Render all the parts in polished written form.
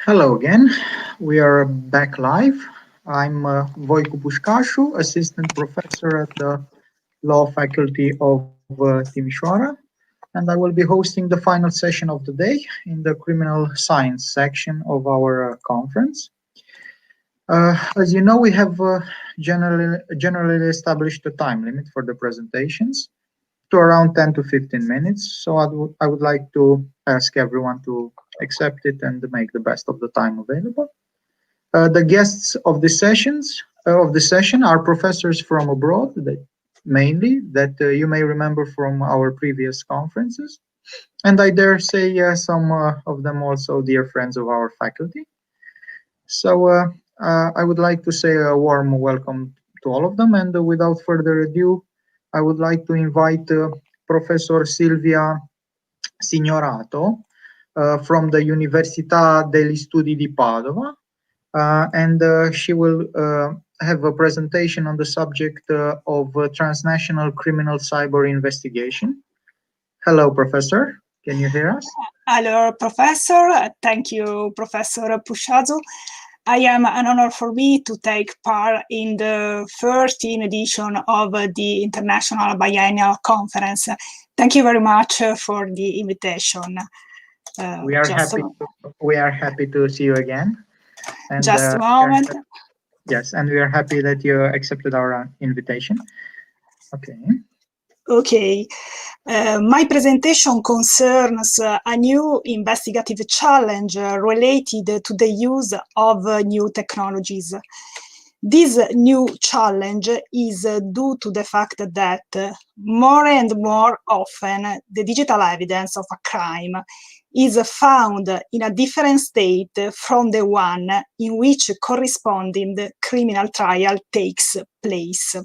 Hello again. We are back live. I'm Voicu Pușcașu, assistant professor at the Law Faculty of Timișoara, and I will be hosting the final session of the day in the Criminal Science section of our conference. As you know, we have generally established a time limit for the presentations to around 10 to 15 minutes. So I would like to ask everyone to accept it and make the best of the time available. The guests of the session are professors from abroad, mainly that you may remember from our previous conferences, and I dare say some of them also dear friends of our faculty. So I would like to say a warm welcome to all of them, and without further ado, I would like to invite Professor Silvia Signorato from the Università degli Studi di Padova, and she will have a presentation on the subject of transnational criminal cyber investigation. Hello, Professor. Can you hear us? Hello, Professor. Thank you, Professor Pușcașu. I am an honor for me to take part in the 13th edition of the International Biennial Conference. Thank you very much for the invitation. We are happy to see you again. And, just a moment. Yes, and we are happy that you accepted our invitation. Okay. Okay. My presentation concerns a new investigative challenge related to the use of new technologies. This new challenge is due to the fact that more and more often the digital evidence of a crime is found in a different state from the one in which corresponding criminal trial takes place.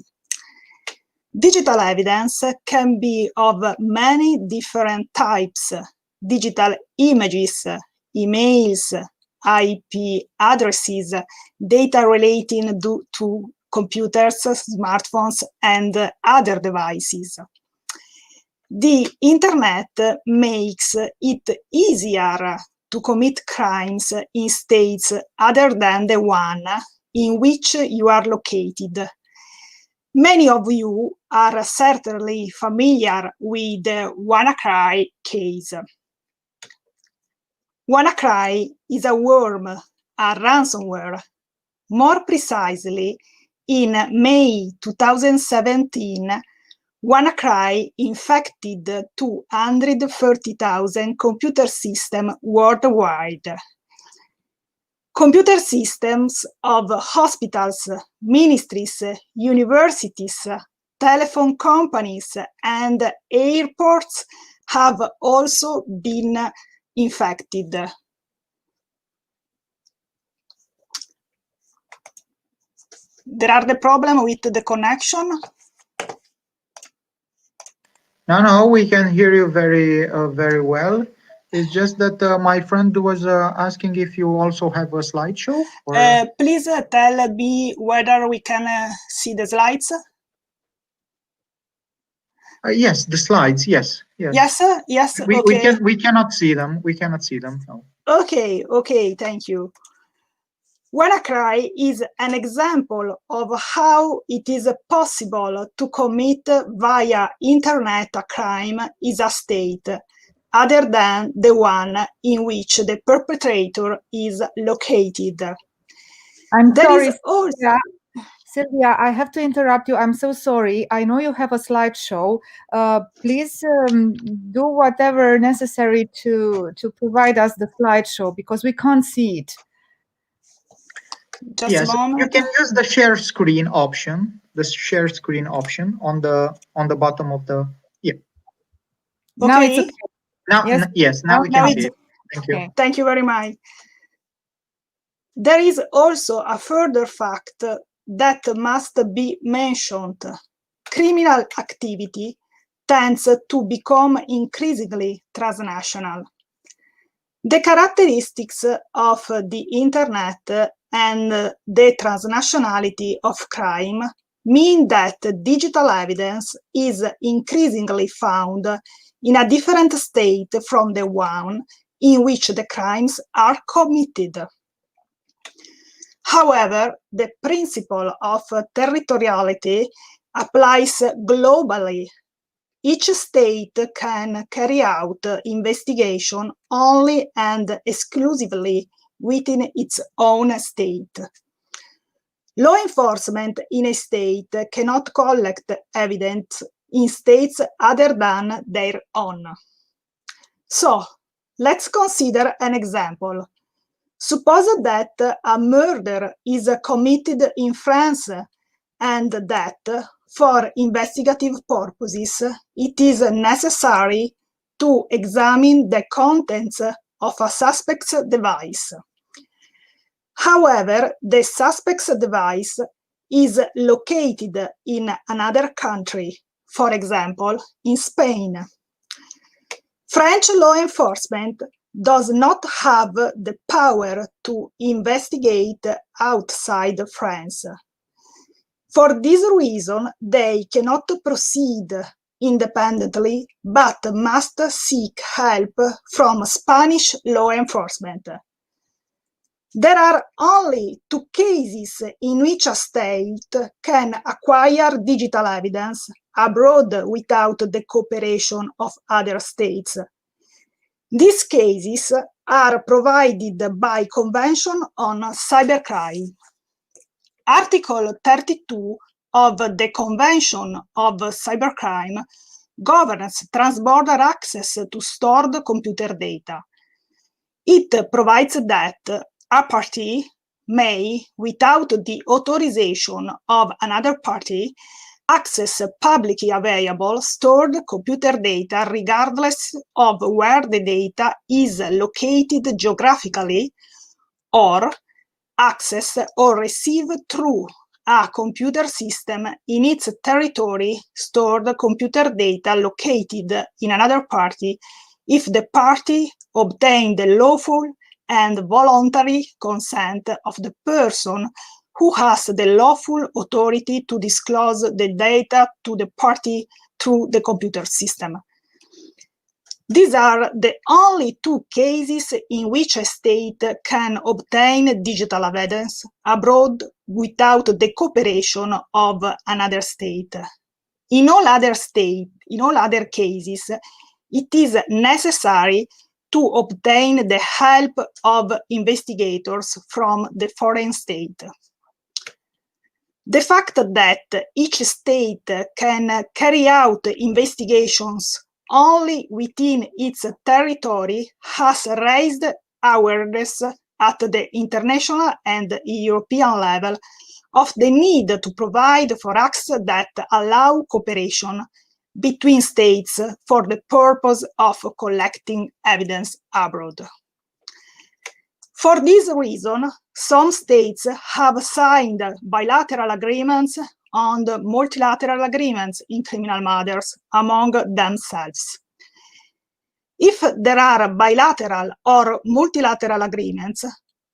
Digital evidence can be of many different types: digital images, emails, IP addresses, data relating to computers, smartphones, and other devices. The internet makes it easier to commit crimes in states other than the one in which you are located. Many of you are certainly familiar with the WannaCry case. WannaCry is a worm, a ransomware. More precisely, in May 2017, WannaCry infected 230,000 computer systems worldwide. Computer systems of hospitals, ministries, universities, telephone companies, and airports have also been infected. There are the problem with the connection. No, we can hear you very well. It's just that my friend was asking if you also have a slideshow. Please tell me whether we can see the slides. Yes, the slides. Yes. Yes. Okay. We cannot see them. No. Okay. Thank you. WannaCry is an example of how it is possible to commit via internet a crime in a state other than the one in which the perpetrator is located. I'm sorry, Sylvia, I have to interrupt you. I'm so sorry. I know you have a slideshow. Please do whatever necessary to provide us the slideshow, because we can't see it. Just a moment. You can use the share screen option. The share screen option on the bottom of the Okay. Now it's okay. Now we can see it. Thank you. Okay. Thank you very much. There is also a further fact that must be mentioned. Criminal activity tends to become increasingly transnational. The characteristics of the internet and the transnationality of crime mean that digital evidence is increasingly found in a different state from the one in which the crimes are committed. However, the principle of territoriality applies globally. Each state can carry out investigation only and exclusively within its own state. Law enforcement in a state cannot collect evidence in states other than their own. So, let's consider an example. Suppose that a murder is committed in France and that, for investigative purposes, it is necessary to examine the contents of a suspect's device. However, the suspect's device is located in another country, for example, in Spain. French law enforcement does not have the power to investigate outside France. For this reason, they cannot proceed independently, but must seek help from Spanish law enforcement. There are only 2 cases in which a state can acquire digital evidence abroad without the cooperation of other states. These cases are provided by Convention on Cybercrime. Article 32 of the Convention of Cybercrime governs transborder access to stored computer data. It provides that a party may, without the authorization of another party, access publicly available stored computer data regardless of where the data is located geographically, or access or receive through a computer system in its territory stored computer data located in another party if the party obtained the lawful and voluntary consent of the person who has the lawful authority to disclose the data to the party through the computer system. These are the only 2 cases in which a state can obtain digital evidence abroad without the cooperation of another state. In all other cases, it is necessary to obtain the help of investigators from the foreign state. The fact that each state can carry out investigations only within its territory has raised awareness at the international and European level of the need to provide for acts that allow cooperation between states for the purpose of collecting evidence abroad. For this reason, some states have signed bilateral agreements and multilateral agreements in criminal matters among themselves. If there are bilateral or multilateral agreements,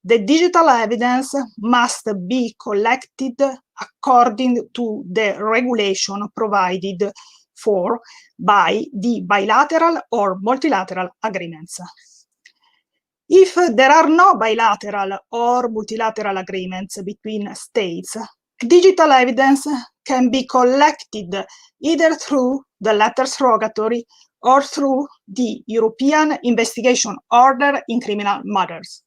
the digital evidence must be collected according to the regulation provided for by the bilateral or multilateral agreements. If there are no bilateral or multilateral agreements between states, digital evidence can be collected either through the letters rogatory or through the European Investigation Order in Criminal Matters.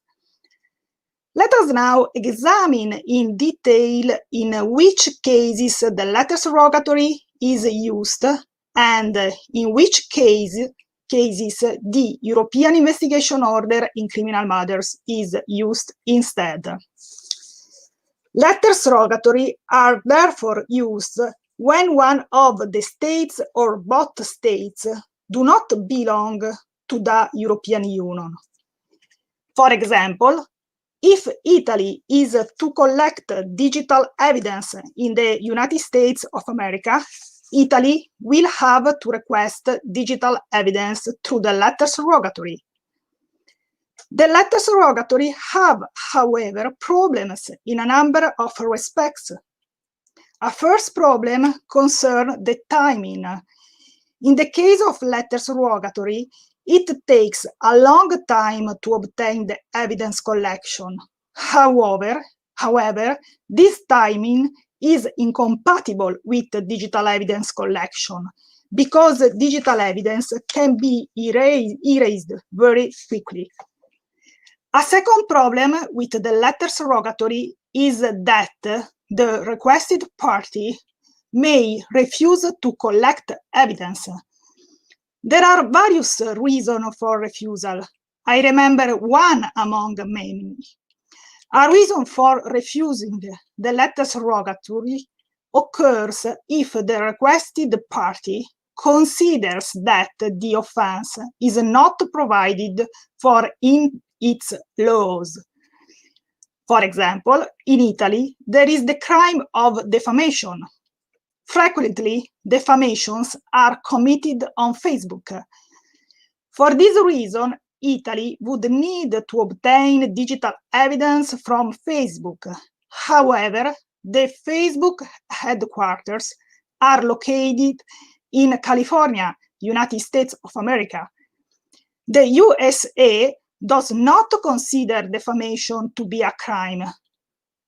Let us now examine in detail in which cases the letters rogatory is used and in which cases the European Investigation Order in Criminal Matters is used instead. Letters rogatory are therefore used when one of the states or both states do not belong to the European Union. For example, if Italy is to collect digital evidence in the United States of America, Italy will have to request digital evidence through the letters rogatory. The letters rogatory have, however, problems in a number of respects. A first problem concerns the timing. In the case of letters rogatory, it takes a long time to obtain the evidence collection. However, this timing is incompatible with the digital evidence collection because digital evidence can be erased very quickly. A second problem with the letters rogatory is that the requested party may refuse to collect evidence. There are various reasons for refusal. I remember one among many. A reason for refusing the letters rogatory occurs if the requested party considers that the offense is not provided for in its laws. For example, in Italy, there is the crime of defamation. Frequently, defamations are committed on Facebook. For this reason, Italy would need to obtain digital evidence from Facebook. However, the Facebook headquarters are located in California, United States of America. The USA does not consider defamation to be a crime.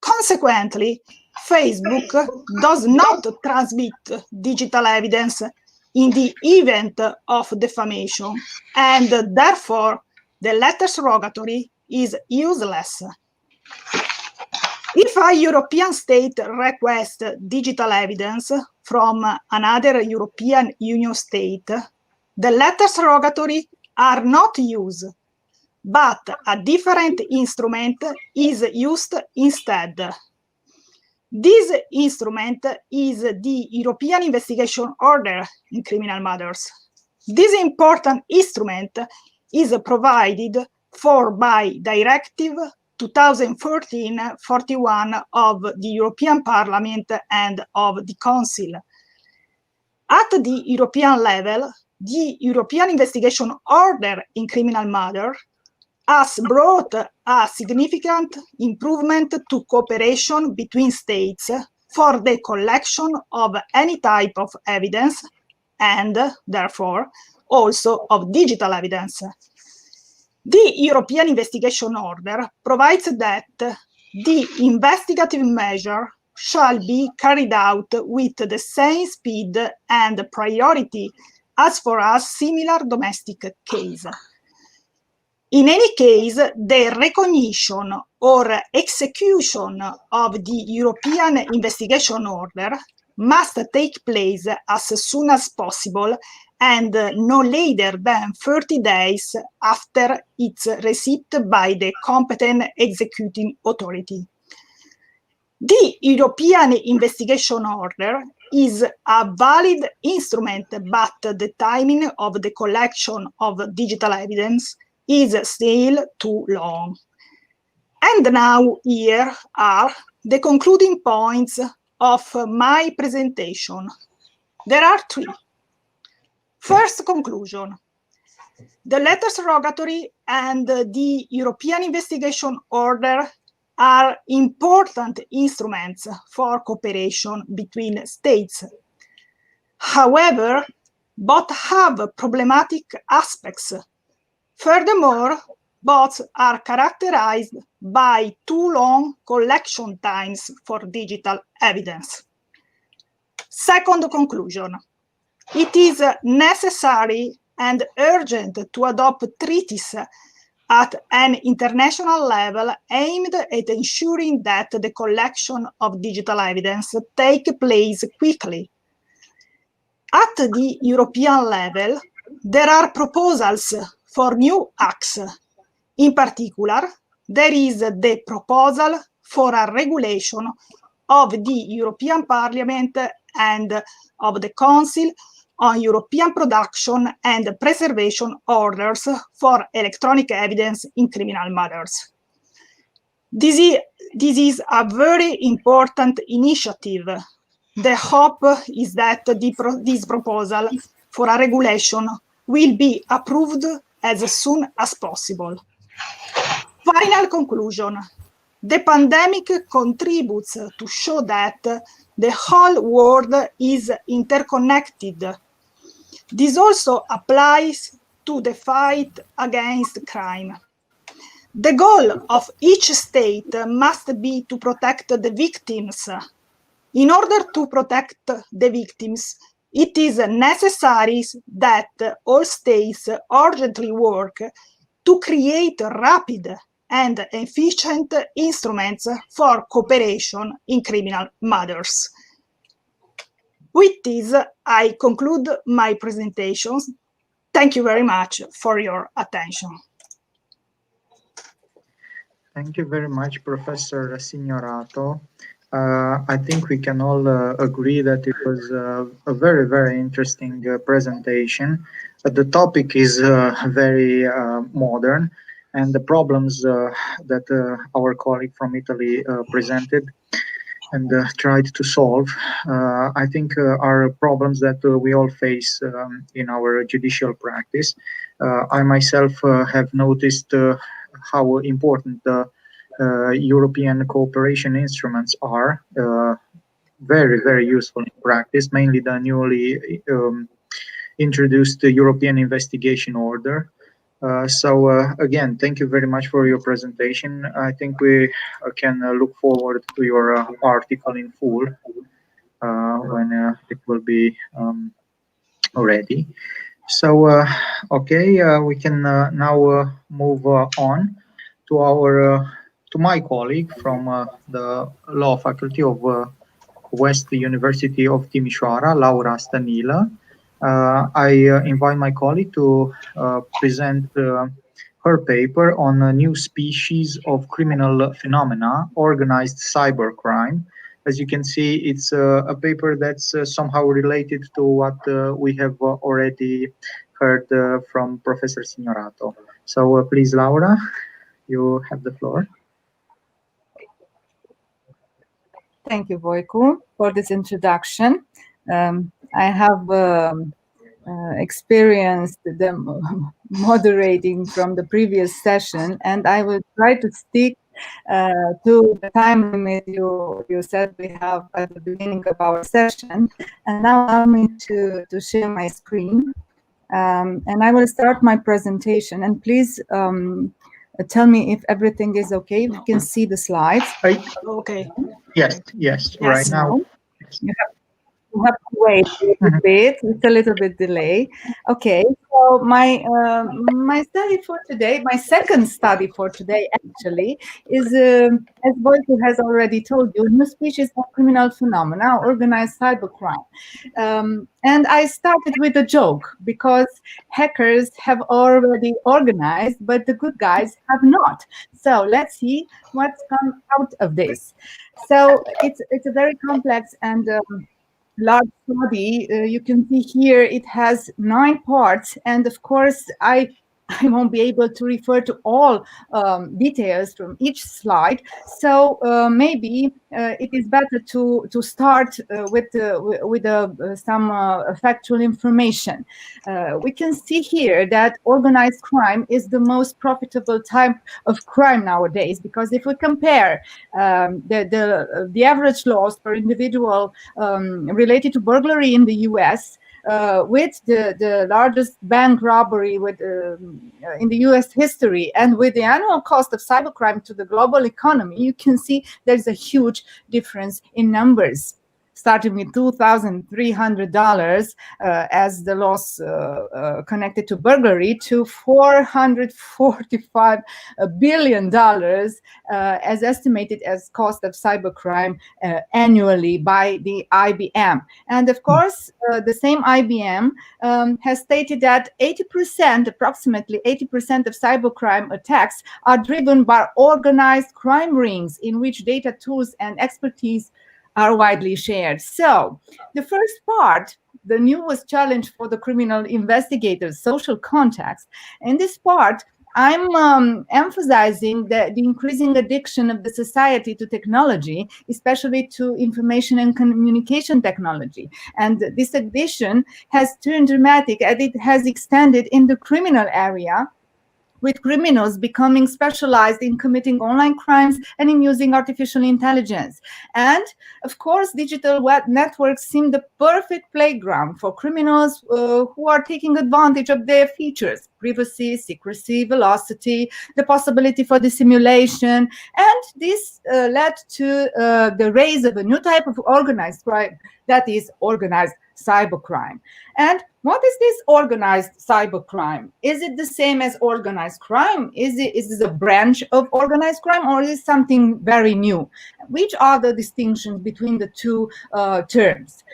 Consequently, Facebook does not transmit digital evidence in the event of defamation, and therefore the letters rogatory is useless. If a European state requests digital evidence from another European Union state, the letters rogatory are not used, but a different instrument is used instead. This instrument is the European Investigation Order in criminal matters. This important instrument is provided for by Directive 2013-41 of the European Parliament and of the Council. At the European level, the European Investigation Order in criminal matters has brought a significant improvement to cooperation between states for the collection of any type of evidence and, therefore, also of digital evidence. The European Investigation Order provides that the investigative measure shall be carried out with the same speed and priority as for a similar domestic case. In any case, the recognition or execution of the European Investigation Order must take place as soon as possible and no later than 30 days after its receipt by the competent executing authority. The European Investigation Order is a valid instrument, but the timing of the collection of digital evidence is still too long. And now here are the concluding points of my presentation. There are three. First conclusion. The letters rogatory and the European Investigation Order are important instruments for cooperation between states. However, both have problematic aspects. Furthermore, both are characterized by too long collection times for digital evidence. Second conclusion. It is necessary and urgent to adopt treaties at an international level aimed at ensuring that the collection of digital evidence takes place quickly. At the European level, there are proposals for new acts. In particular, there is the proposal for a regulation of the European Parliament and of the Council on European production and preservation orders for electronic evidence in criminal matters. This is a very important initiative. The hope is that this proposal for a regulation will be approved as soon as possible. Final conclusion. The pandemic contributes to show that the whole world is interconnected. This also applies to the fight against crime. The goal of each state must be to protect the victims. In order to protect the victims, it is necessary that all states urgently work to create rapid and efficient instruments for cooperation in criminal matters. With this, I conclude my presentations. Thank you very much for your attention. Thank you very much, Professor Signorato. I think we can all agree that it was a very, very interesting presentation. The topic is very modern, and the problems that our colleague from Italy presented and tried to solve, I think are problems that we all face in our judicial practice. I myself have noticed how important the European cooperation instruments are, very, very useful in practice, mainly the newly introduced European Investigation Order. So again, thank you very much for your presentation. I think we can look forward to your article in full when it will be ready. So, okay, we can now move on to my colleague from the Law Faculty of West University of Timișoara, Laura Stanila. I invite my colleague to present her paper on a new species of criminal phenomena, organized cybercrime. As you can see, it's a paper that's somehow related to what we have already heard from Professor Signorato. So please, Laura, you have the floor. Thank you, Voicu, for this introduction. I have experienced the moderating from the previous session, and I will try to stick to the time limit you said we have at the beginning of our session. And now allow me to share my screen, and I will start my presentation. And please tell me if everything is okay, if you can see the slides. Okay. Yes, right now. You have to wait a little bit. It's a little bit delay. Okay, so my study for today, my second study for today actually is, as Voicu has already told you, new species of criminal phenomena, organized cybercrime. And I started with a joke because hackers have already organized, but the good guys have not. So let's see what's come out of this. So it's a very complex and large study. You can see here it has 9 parts, and of course I won't be able to refer to all details from each slide. So maybe it is better to start with some factual information. We can see here that organized crime is the most profitable type of crime nowadays, because if we compare the average loss per individual related to burglary in the US with the largest bank robbery in the US history, and with the annual cost of cybercrime to the global economy, you can see there's a huge difference in numbers, starting with $2,300 as the loss connected to burglary, to $445 billion as estimated as cost of cybercrime annually by the IBM. And of course, the same IBM has stated that approximately 80% of cybercrime attacks are driven by organized crime rings in which data tools and expertise are widely shared. So the first part, the newest challenge for the criminal investigators, social context. In this part, I'm emphasizing the increasing addiction of the society to technology, especially to information and communication technology. And this addiction has turned dramatic, and it has extended in the criminal area with criminals becoming specialized in committing online crimes and in using artificial intelligence. And of course, digital web networks seem the perfect playground for criminals who are taking advantage of their features: privacy, secrecy, velocity, the possibility for dissimulation. And this led to the rise of a new type of organized crime, that is organized cybercrime. And what is this organized cybercrime? Is it the same as organized crime? Is this a branch of organized crime, or is it something very new? Which are the distinctions between the two terms?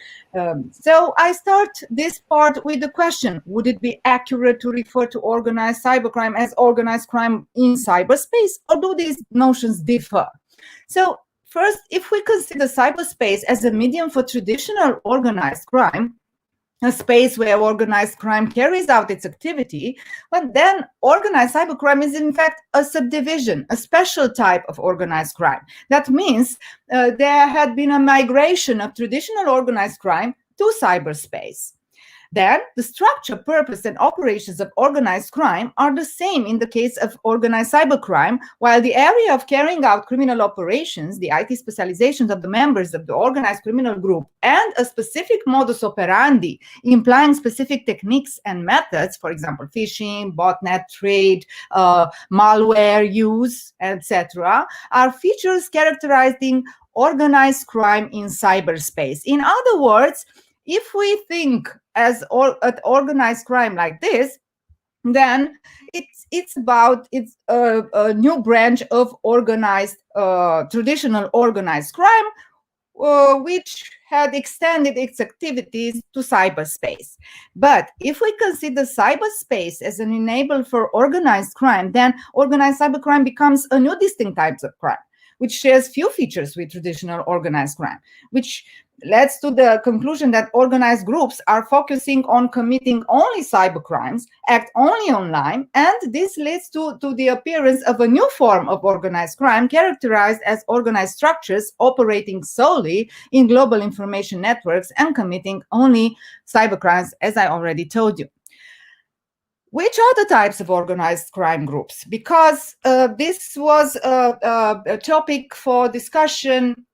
So I start this part with the question: would it be accurate to refer to organized cybercrime as organized crime in cyberspace, or do these notions differ? So first, if we consider cyberspace as a medium for traditional organized crime, a space where organized crime carries out its activity, but then organized cybercrime is in fact a subdivision, a special type of organized crime. That means there had been a migration of traditional organized crime to cyberspace. Then the structure, purpose, and operations of organized crime are the same in the case of organized cybercrime, while the area of carrying out criminal operations, the IT specializations of the members of the organized criminal group, and a specific modus operandi implying specific techniques and methods, for example, phishing, botnet trade, malware use, etc., are features characterizing organized crime in cyberspace. In other words, if we think as organized crime like this, then it's a new branch of organized, traditional organized crime, which had extended its activities to cyberspace. But if we consider cyberspace as an enabler for organized crime, then organized cybercrime becomes a new distinct type of crime, which shares few features with traditional organized crime, which leads to the conclusion that organized groups are focusing on committing only cybercrimes, act only online, and this leads to the appearance of a new form of organized crime characterized as organized structures operating solely in global information networks and committing only cybercrimes, as I already told you. Which are the types of organized crime groups? Because this was a topic for discussion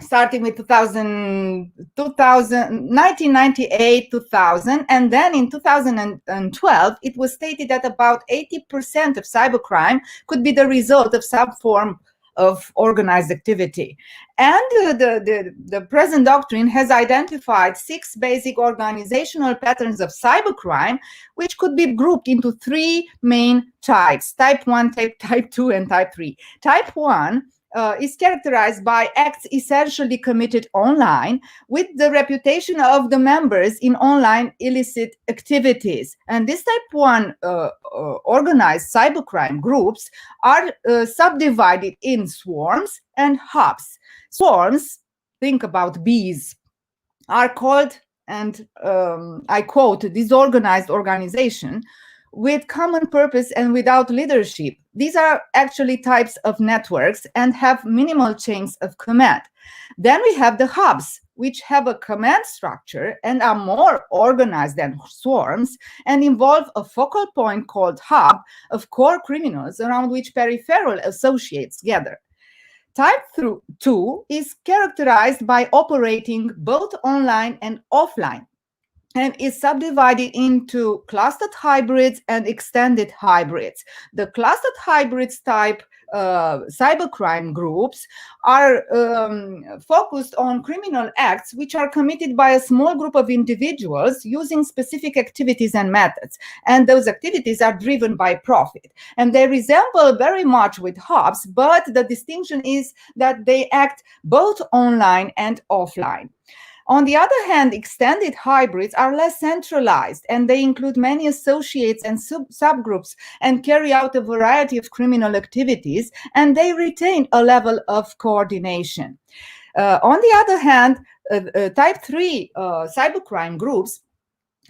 starting with 1998, 2000, and then in 2012, it was stated that about 80% of cybercrime could be the result of some form of organized activity. And the present doctrine has identified 6 basic organizational patterns of cybercrime, which could be grouped into 3 main types: type 1, type 2, and type 3. Type 1 is characterized by acts essentially committed online with the reputation of the members in online illicit activities. And this type 1 organized cybercrime groups are subdivided in swarms and hubs. Swarms, think about bees, are called, and I quote, disorganized organization with common purpose and without leadership. These are actually types of networks and have minimal chains of command. Then we have the hubs, which have a command structure and are more organized than swarms and involve a focal point called hub of core criminals around which peripheral associates gather. Type 2 is characterized by operating both online and offline, and is subdivided into clustered hybrids and extended hybrids. The clustered hybrids type cybercrime groups are focused on criminal acts which are committed by a small group of individuals using specific activities and methods. And those activities are driven by profit. And they resemble very much with hubs, but the distinction is that they act both online and offline. On the other hand, extended hybrids are less centralized, and they include many associates and subgroups and carry out a variety of criminal activities, and they retain a level of coordination. On the other hand, type 3 cybercrime groups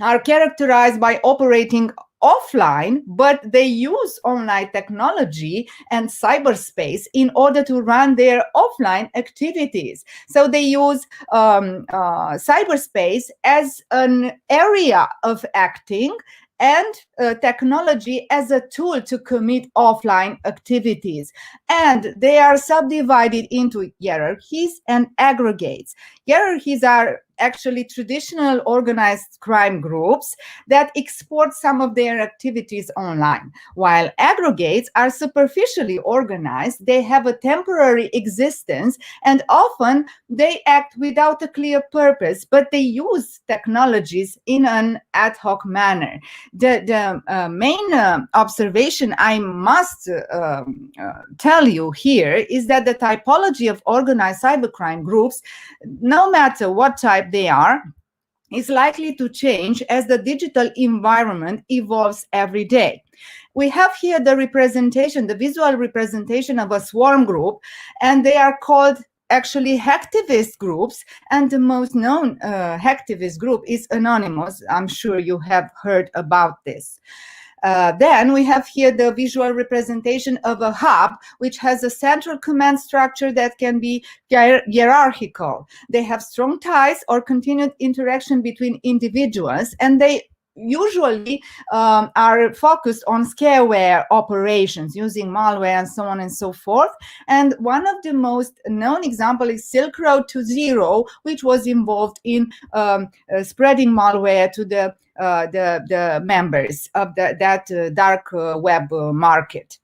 are characterized by operating offline, but they use online technology and cyberspace in order to run their offline activities. So they use cyberspace as an area of acting and technology as a tool to commit offline activities. And they are subdivided into hierarchies and aggregates. Hierarchies are actually traditional organized crime groups that export some of their activities online, while aggregates are superficially organized. They have a temporary existence, and often they act without a clear purpose, but they use technologies in an ad hoc manner. The main observation I must tell you here is that the typology of organized cybercrime groups, no matter what type they are, is likely to change as the digital environment evolves every day. We have here the representation, the visual representation of a swarm group, and they are called actually hacktivist groups, and the most known hacktivist group is Anonymous. I'm sure you have heard about this. Then we have here the visual representation of a hub, which has a central command structure that can be hierarchical. They have strong ties or continued interaction between individuals, and they usually are focused on scareware operations using malware and so on and so forth. And one of the most known examples is Silk Road to Zero, which was involved in spreading malware to the members of that dark web market.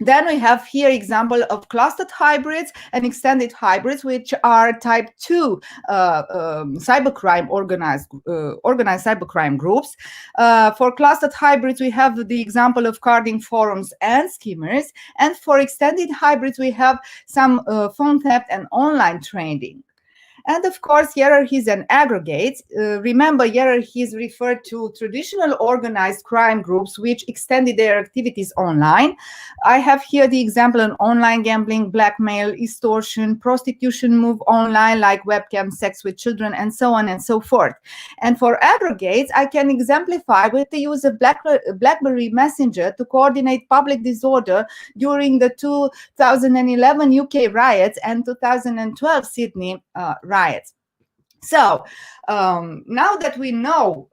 Then we have here example of clustered hybrids and extended hybrids, which are type 2 cybercrime organized cybercrime groups. For clustered hybrids, we have the example of carding forums and skimmers, and for extended hybrids, we have some phone theft and online trading. And of course, hierarchies and aggregates. Remember, hierarchies refer to traditional organized crime groups which extended their activities online. I have here the example of online gambling, blackmail, extortion, prostitution move online like webcam, sex with children, and so on and so forth. And for aggregates, I can exemplify with the use of BlackBerry Messenger to coordinate public disorder during the 2011 UK riots and 2012 Sydney riots. So now that we know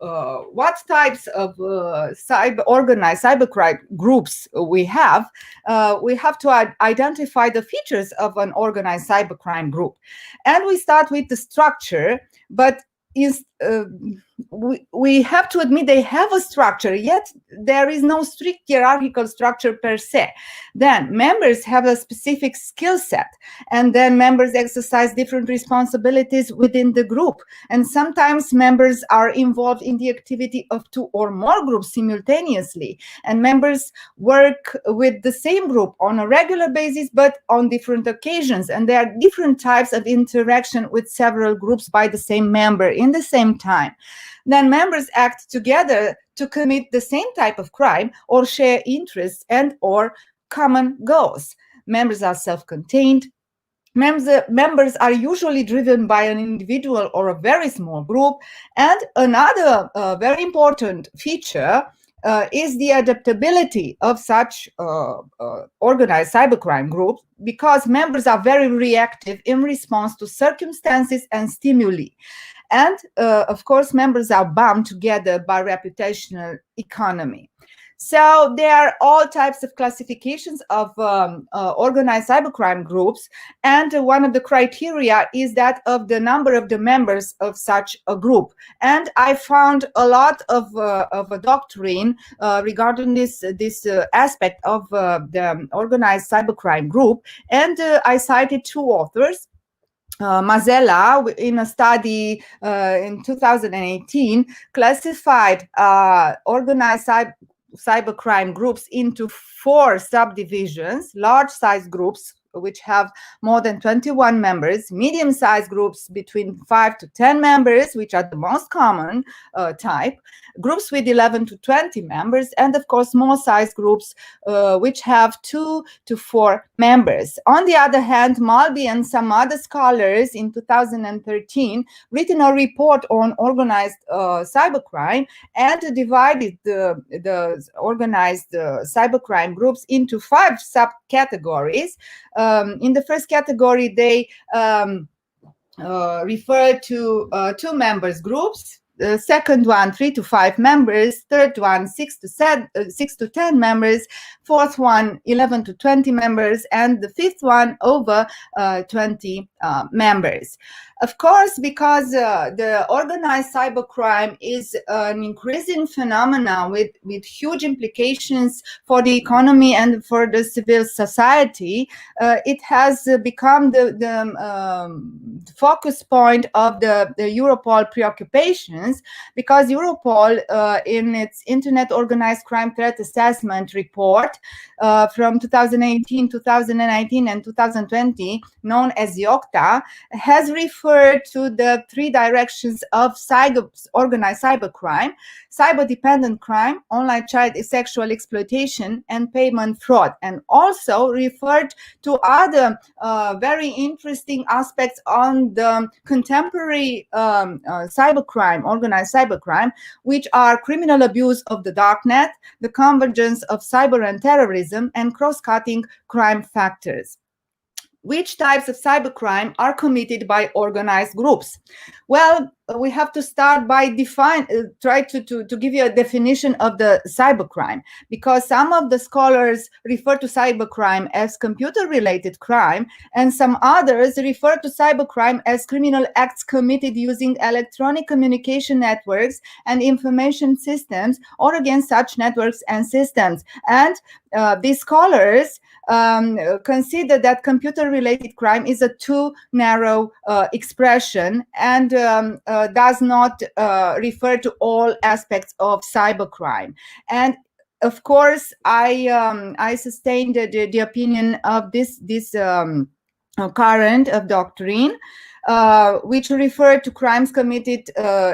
what types of organized cybercrime groups we have to identify the features of an organized cybercrime group. And we start with the structure, but we have to admit they have a structure, yet there is no strict hierarchical structure per se. Then members have a specific skill set, and then members exercise different responsibilities within the group. And sometimes members are involved in the activity of 2 or more groups simultaneously, and members work with the same group on a regular basis, but on different occasions. And there are different types of interaction with several groups by the same member in the same time. Then members act together to commit the same type of crime or share interests and or common goals. Members are self-contained. Members are usually driven by an individual or a very small group. And another very important feature is the adaptability of such organized cybercrime groups, because members are very reactive in response to circumstances and stimuli. And of course, members are bound together by reputational economy. So there are all types of classifications of organized cybercrime groups, and one of the criteria is that of the number of the members of such a group. And I found a lot of a doctrine regarding this aspect of the organized cybercrime group, and I cited 2 authors. Mazzella, in a study in 2018, classified organized cybercrime groups into 4 subdivisions: large-sized groups, which have more than 21 members, medium-sized groups between 5 to 10 members, which are the most common type, groups with 11 to 20 members, and of course small-sized groups which have 2 to 4 members. On the other hand, Malby and some other scholars in 2013 written a report on organized cybercrime and divided the organized cybercrime groups into 5 subcategories. In the first category, they refer to 2 members groups, second one 3 to 5 members, third one 6 to 10 members, fourth one 11 to 20 members, and the fifth one over 20 members. Of course, because the organized cybercrime is an increasing phenomenon with huge implications for the economy and for the civil society, it has become the focus point of the Europol preoccupations, because Europol, in its Internet Organized Crime Threat Assessment report from 2018, 2019, and 2020, known as IOCTA, has referred to the three directions of organized cybercrime: cyber-dependent crime, online child sexual exploitation, and payment fraud, and also referred to other very interesting aspects on the contemporary cybercrime, organized cybercrime, which are criminal abuse of the darknet, the convergence of cyber and terrorism, and cross-cutting crime factors. Which types of cybercrime are committed by organized groups? Well, we have to start by try to give you a definition of the cybercrime, because some of the scholars refer to cybercrime as computer-related crime, and some others refer to cybercrime as criminal acts committed using electronic communication networks and information systems, or against such networks and systems. And these scholars consider that computer-related crime is a too narrow expression and does not refer to all aspects of cybercrime. And of course, I sustain the opinion of this current of doctrine, which refer to crimes committed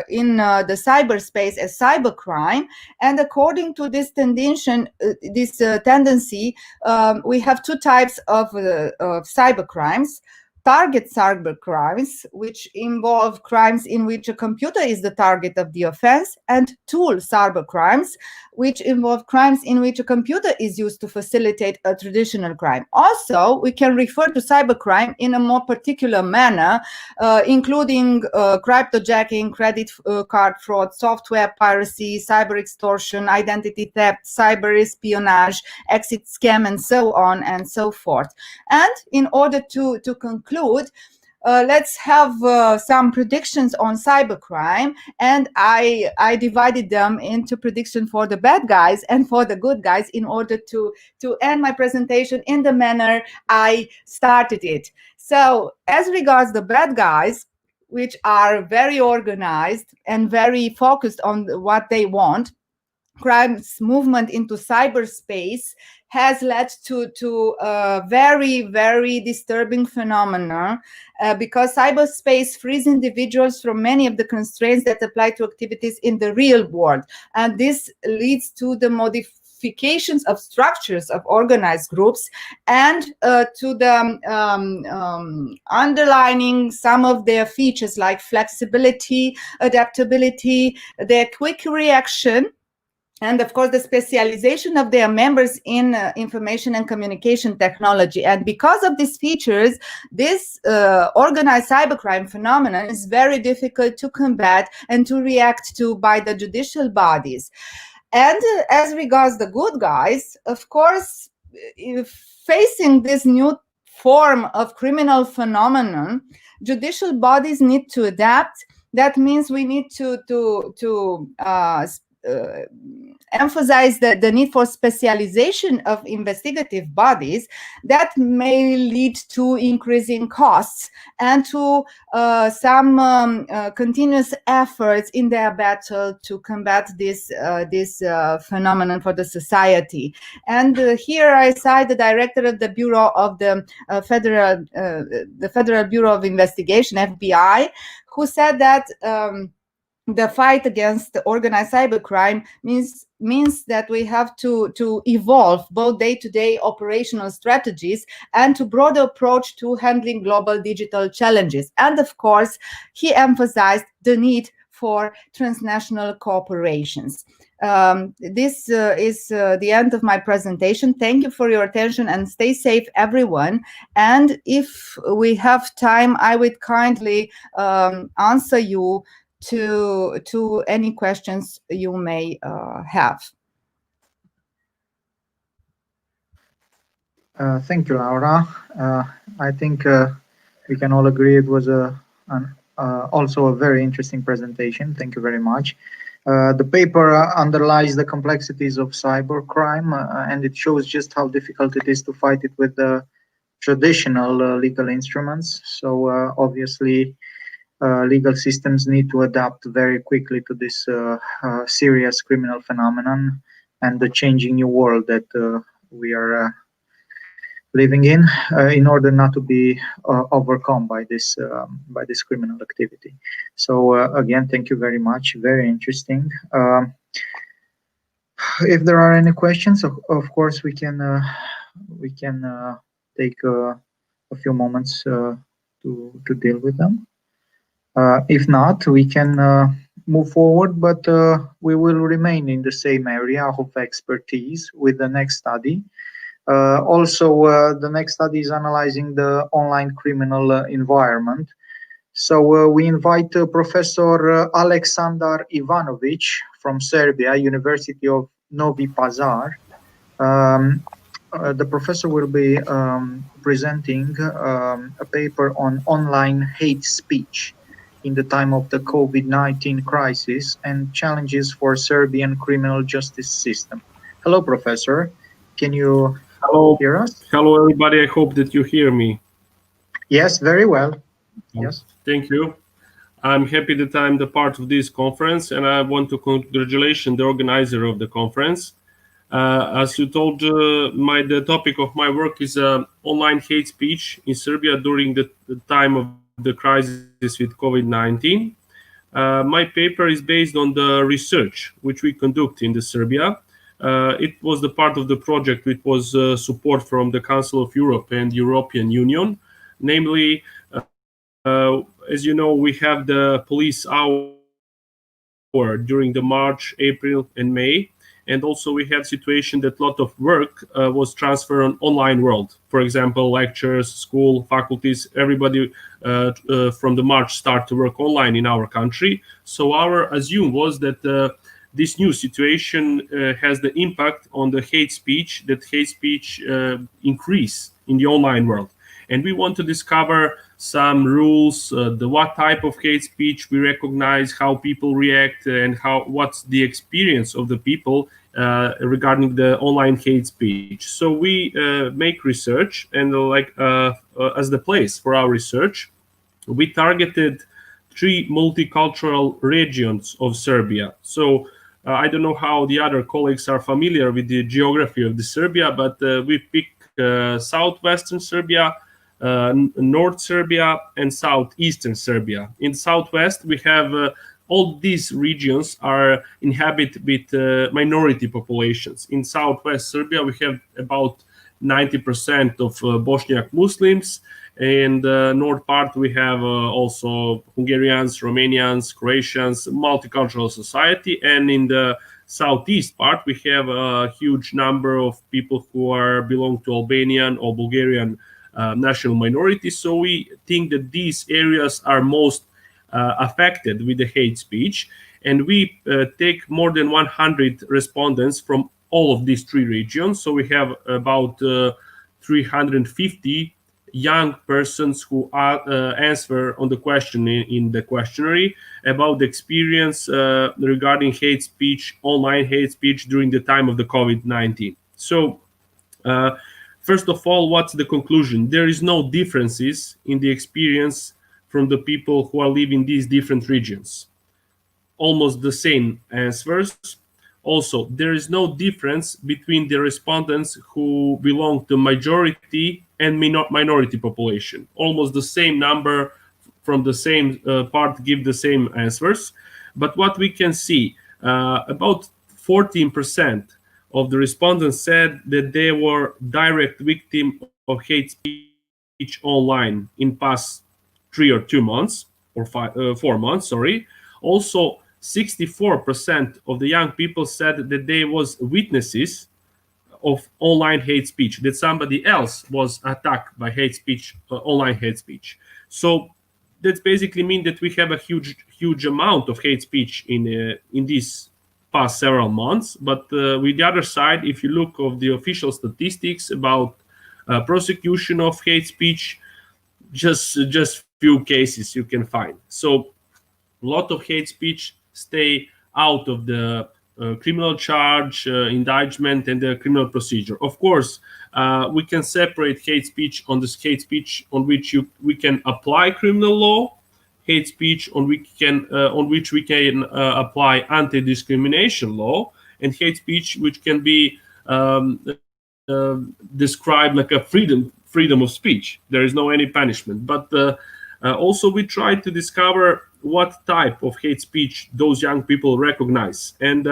in the cyberspace as cybercrime. And according to this tendency, we have two types of cybercrimes: target cybercrimes, which involve crimes in which a computer is the target of the offense, and tool cybercrimes, which involve crimes in which a computer is used to facilitate a traditional crime. Also, we can refer to cybercrime in a more particular manner, including cryptojacking, credit card fraud, software piracy, cyber extortion, identity theft, cyber espionage, exit scam, and so on and so forth. And in order to conclude, let's have some predictions on cybercrime, and I divided them into prediction for the bad guys and for the good guys in order to end my presentation in the manner I started it. So as regards the bad guys, which are very organized and very focused on what they want, crime's movement into cyberspace has led to a very, very disturbing phenomena, because cyberspace frees individuals from many of the constraints that apply to activities in the real world. And this leads to the modifications of structures of organized groups, and to the underlining some of their features like flexibility, adaptability, their quick reaction, and of course the specialization of their members in information and communication technology. And because of these features, this organized cybercrime phenomenon is very difficult to combat and to react to by the judicial bodies. And as regards the good guys, of course, facing this new form of criminal phenomenon, judicial bodies need to adapt. That means we need to emphasize the need for specialization of investigative bodies that may lead to increasing costs and to some continuous efforts in their battle to combat this phenomenon for the society. And here I cite the director of the Bureau of the Federal Bureau of Investigation, FBI, who said that the fight against organized cybercrime means that we have to evolve both day-to-day operational strategies and to broader approach to handling global digital challenges. And of course, he emphasized the need for transnational cooperations. This is the end of my presentation. Thank you for your attention, and stay safe, everyone. And if we have time, I would kindly answer you to any questions you may have. Thank you, Laura. I think we can all agree it was also a very interesting presentation. Thank you very much. The paper underlies the complexities of cybercrime, and it shows just how difficult it is to fight it with the traditional legal instruments. So obviously, legal systems need to adapt very quickly to this serious criminal phenomenon and the changing new world that we are living in order not to be overcome by this criminal activity. So again, thank you very much. Very interesting. If there are any questions, of course we can take a few moments to deal with them. If not, we can move forward, but we will remain in the same area of expertise with the next study. Also, the next study is analyzing the online criminal environment. So we invite Professor Aleksandar Ivanovic from Serbia, University of Novi Pazar. The professor will be presenting a paper on online hate speech in the time of the COVID-19 crisis and challenges for Serbian criminal justice system. Hello, Professor. Can you hear us? Hello, everybody. I hope that you hear me. Yes, very well. Yes. Thank you. I'm happy that I'm the part of this conference, and I want to congratulate the organizer of the conference. As you told, the topic of my work is online hate speech in Serbia during the time of the crisis with COVID-19. My paper is based on the research which we conduct in Serbia. It was the part of the project which was support from the Council of Europe and European Union. Namely, as you know, we have the police hour during the March, April, and May. And also we had situation that a lot of work was transferred on online world. For example, lectures, school, faculties, everybody from the March start to work online in our country. So our assume was that this new situation has the impact on the hate speech, that hate speech increase in the online world. And we want to discover some rules, what type of hate speech we recognize, how people react, and what's the experience of the people regarding the online hate speech. So we make research, and as the place for our research, we targeted 3 multicultural regions of Serbia. So I don't know how the other colleagues are familiar with the geography of the Serbia, but we picked southwestern Serbia, North Serbia, and southeastern Serbia. In southwest, we have all these regions are inhabited with minority populations. In southwest Serbia, we have about 90% of Bosniak Muslims. In the north part, we have also Hungarians, Romanians, Croatians, multicultural society. And in the southeast part, we have a huge number of people who belong to Albanian or Bulgarian national minorities. So we think that these areas are most affected with the hate speech. And we take more than 100 respondents from all of these 3 regions. So we have about 350 young persons who answer on the question in the questionnaire about the experience regarding hate speech, online hate speech during the time of the COVID-19. So first of all, what's the conclusion? There is no differences in the experience from the people who are living in these different regions. Almost the same answers. Also, there is no difference between the respondents who belong to majority and minority population. Almost the same number from the same part give the same answers. But what we can see, about 14% of the respondents said that they were direct victim of hate speech online in past 3 or 2 months, or 4 months, sorry. Also, 64% of the young people said that they was witnesses of online hate speech, that somebody else was attacked by hate speech, online hate speech. So that basically mean that we have a huge amount of hate speech in these past several months. But with the other side, if you look of the official statistics about prosecution of hate speech, just few cases you can find. So a lot of hate speech stay out of the criminal charge, indictment, and the criminal procedure. Of course, we can separate hate speech on this hate speech on which we can apply criminal law, hate speech on which we can apply anti-discrimination law, and hate speech which can be described like a freedom of speech. There is no any punishment. But also we try to discover what type of hate speech those young people recognize. And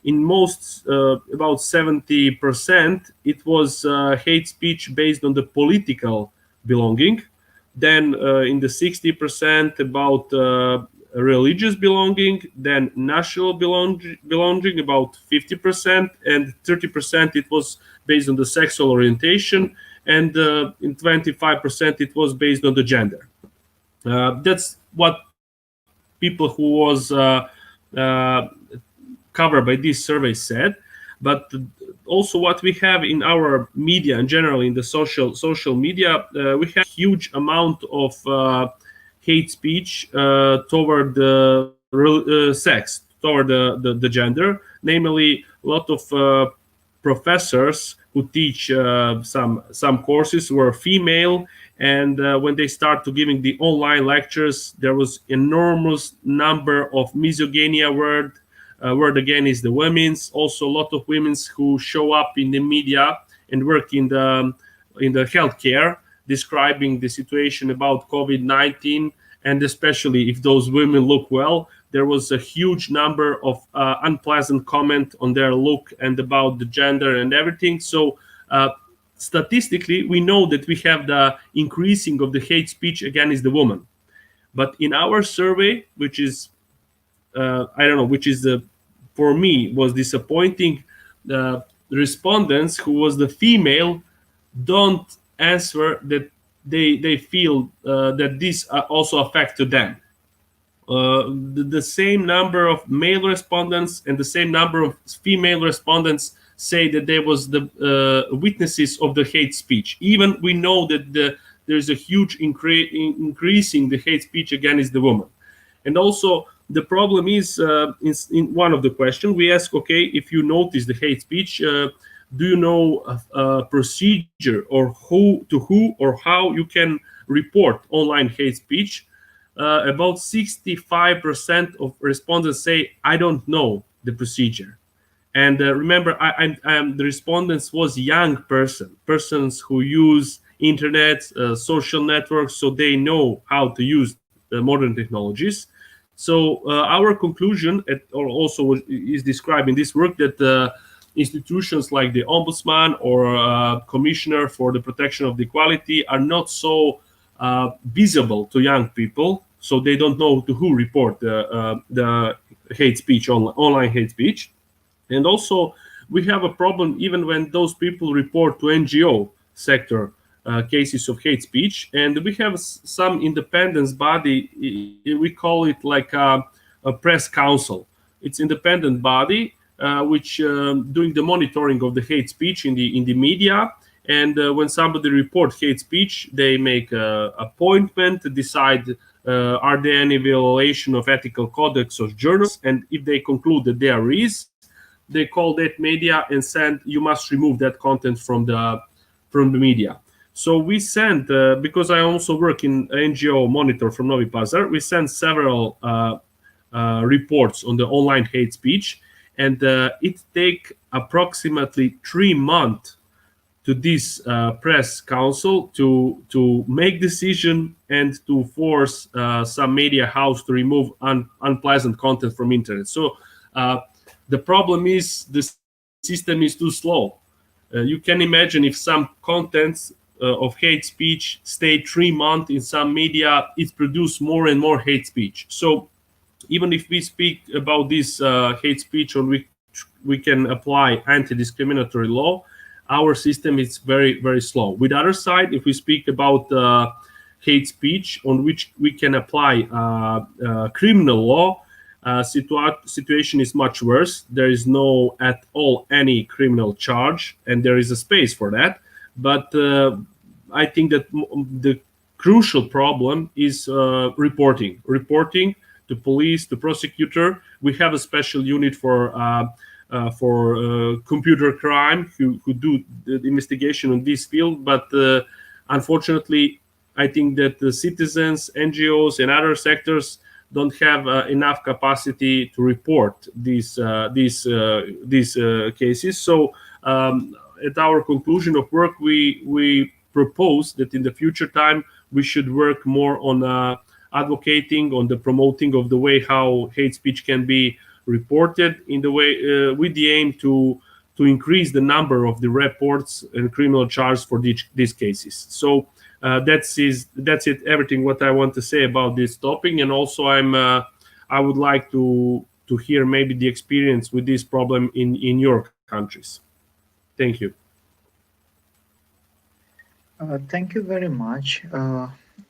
in most, about 70%, it was hate speech based on the political belonging. Then in the 60%, about religious belonging, then national belonging, about 50%, and 30% it was based on the sexual orientation, and in 25% it was based on the gender. That's what people who was covered by this survey said. But also what we have in our media and generally in the social media, we have a huge amount of hate speech toward the sex, toward the gender. Namely, a lot of professors who teach some courses were female, and when they start to giving the online lectures, there was enormous number of misogynia word again is the women's. Also, a lot of women's who show up in the media and work in the healthcare, describing the situation about COVID-19, and especially if those women look well, there was a huge number of unpleasant comment on their look and about the gender and everything. So statistically, we know that we have the increasing of the hate speech against the woman. But in our survey, which is for me was disappointing, the respondents who was the female don't answer that they feel that this also affect to them. The same number of male respondents and the same number of female respondents say that there was the witnesses of the hate speech. Even we know that there's a huge increasing the hate speech against the woman. And also the problem is in one of the questions we ask, okay, if you notice the hate speech, do you know a procedure or who or how you can report online hate speech? About 65% of respondents say, I don't know the procedure. And remember, the respondents was young persons who use internet, social networks, so they know how to use the modern technologies. So our conclusion also is described in this work that institutions like the Ombudsman or Commissioner for the Protection of the Equality are not so visible to young people, so they don't know to who report the hate speech, online hate speech. And also we have a problem even when those people report to NGO sector cases of hate speech, and we have some independent body, we call it like a press council. It's independent body which doing the monitoring of the hate speech in the media. And when somebody reports hate speech, they make an appointment to decide are there any violation of ethical codex of journals, and if they conclude that there is, they call that media and send, you must remove that content from the media. So we sent, because I also work in NGO Monitor from Novi Pazar, we sent several reports on the online hate speech, and it take approximately 3 months to this press council to make decision and to force some media house to remove unpleasant content from internet. So the problem is the system is too slow. You can imagine if some contents of hate speech stay 3 months in some media, it produces more and more hate speech. So even if we speak about this hate speech on which we can apply anti-discriminatory law, our system is very, very slow. With the other side, if we speak about hate speech on which we can apply criminal law, situation is much worse. There is no at all any criminal charge, and there is a space for that. But I think that the crucial problem is reporting to police, to prosecutor. We have a special unit for computer crime who do the investigation in this field, but unfortunately, I think that the citizens, NGOs, and other sectors don't have enough capacity to report these cases. So, at our conclusion of work, we propose that in the future time we should work more on advocating, on the promoting of the way how hate speech can be reported in the way with the aim to increase the number of the reports and criminal charges for these cases. So that's it. Everything what I want to say about this topic, and also I would like to hear maybe the experience with this problem in your countries. Thank you. Thank you very much.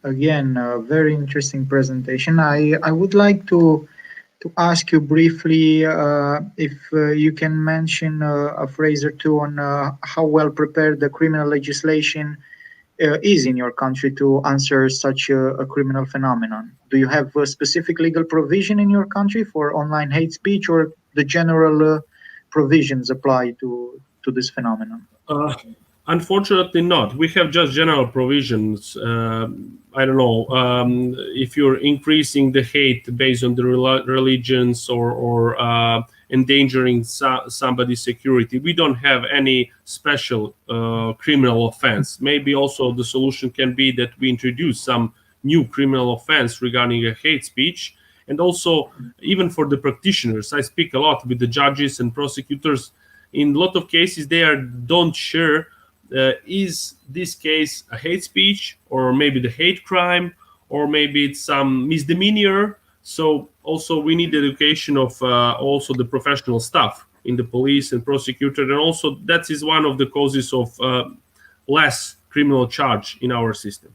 Again, a very interesting presentation. I would like to ask you briefly if you can mention a phrase or two on how well prepared the criminal legislation is in your country to answer such a criminal phenomenon. Do you have a specific legal provision in your country for online hate speech, or the general provisions apply to this phenomenon? Unfortunately not. We have just general provisions. I don't know if you're increasing the hate based on the religions or endangering somebody's security. We don't have any special criminal offense. Maybe also the solution can be that we introduce some new criminal offense regarding a hate speech. And also, even for the practitioners, I speak a lot with the judges and prosecutors. In a lot of cases, they don't sure is this case a hate speech, or maybe the hate crime, or maybe it's some misdemeanor. So also we need education of also the professional staff in the police and prosecutor, and also that is one of the causes of less criminal charge in our system.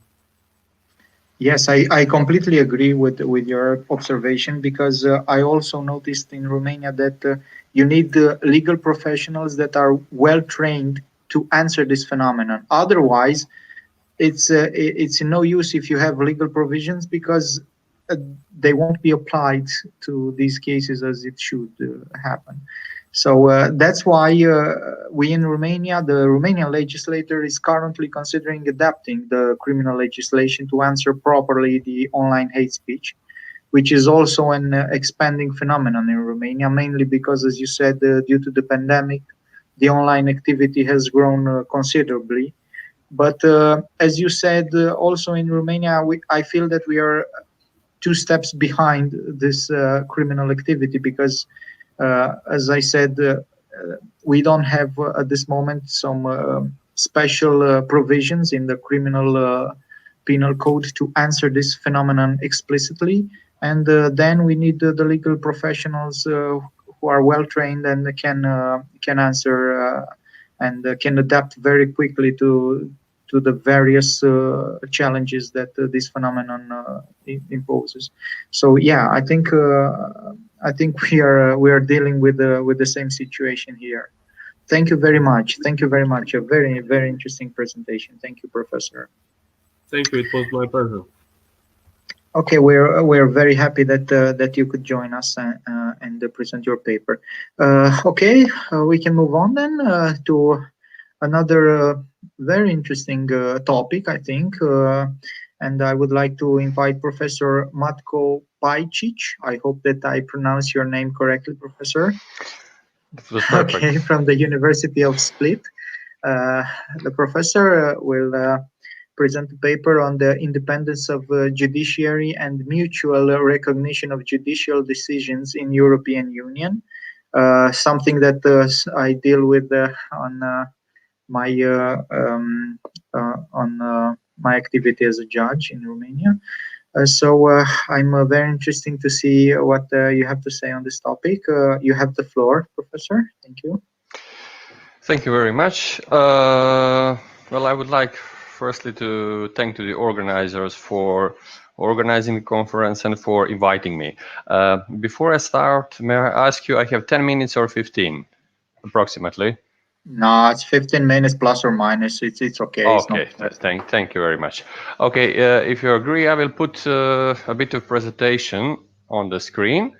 Yes, I completely agree with your observation, because I also noticed in Romania that you need legal professionals that are well trained to answer this phenomenon. Otherwise, it's no use if you have legal provisions, because they won't be applied to these cases as it should happen. So that's why we in Romania, the Romanian legislator is currently considering adapting the criminal legislation to answer properly the online hate speech, which is also an expanding phenomenon in Romania, mainly because, as you said, due to the pandemic, the online activity has grown considerably. But as you said, also in Romania, I feel that we are 2 steps behind this criminal activity, because, as I said, we don't have at this moment some special provisions in the criminal penal code to answer this phenomenon explicitly. And then we need the legal professionals who are well trained and can answer and can adapt very quickly to the various challenges that this phenomenon imposes. So yeah, I think we are dealing with the same situation here. Thank you very much. Thank you very much. A very, very interesting presentation. Thank you, Professor. Thank you. It was my pleasure. Okay, we're very happy that you could join us and present your paper. Okay, we can move on then to another very interesting topic, I think, and I would like to invite Professor Matko Pajcic. I hope that I pronounce your name correctly, Professor. Okay, from the University of Split. The professor will present a paper on the independence of judiciary and mutual recognition of judicial decisions in European Union, something that I deal with on my activity as a judge in Romania. So I'm very interested to see what you have to say on this topic. You have the floor, Professor. Thank you. Thank you very much. Well, I would like firstly to thank to the organizers for organizing the conference and for inviting me. Before I start, may I ask you, I have 10 minutes or 15 approximately? No, it's 15 minutes plus or minus. It's okay. Okay, thank you very much. Okay, if you agree, I will put a bit of presentation on the screen.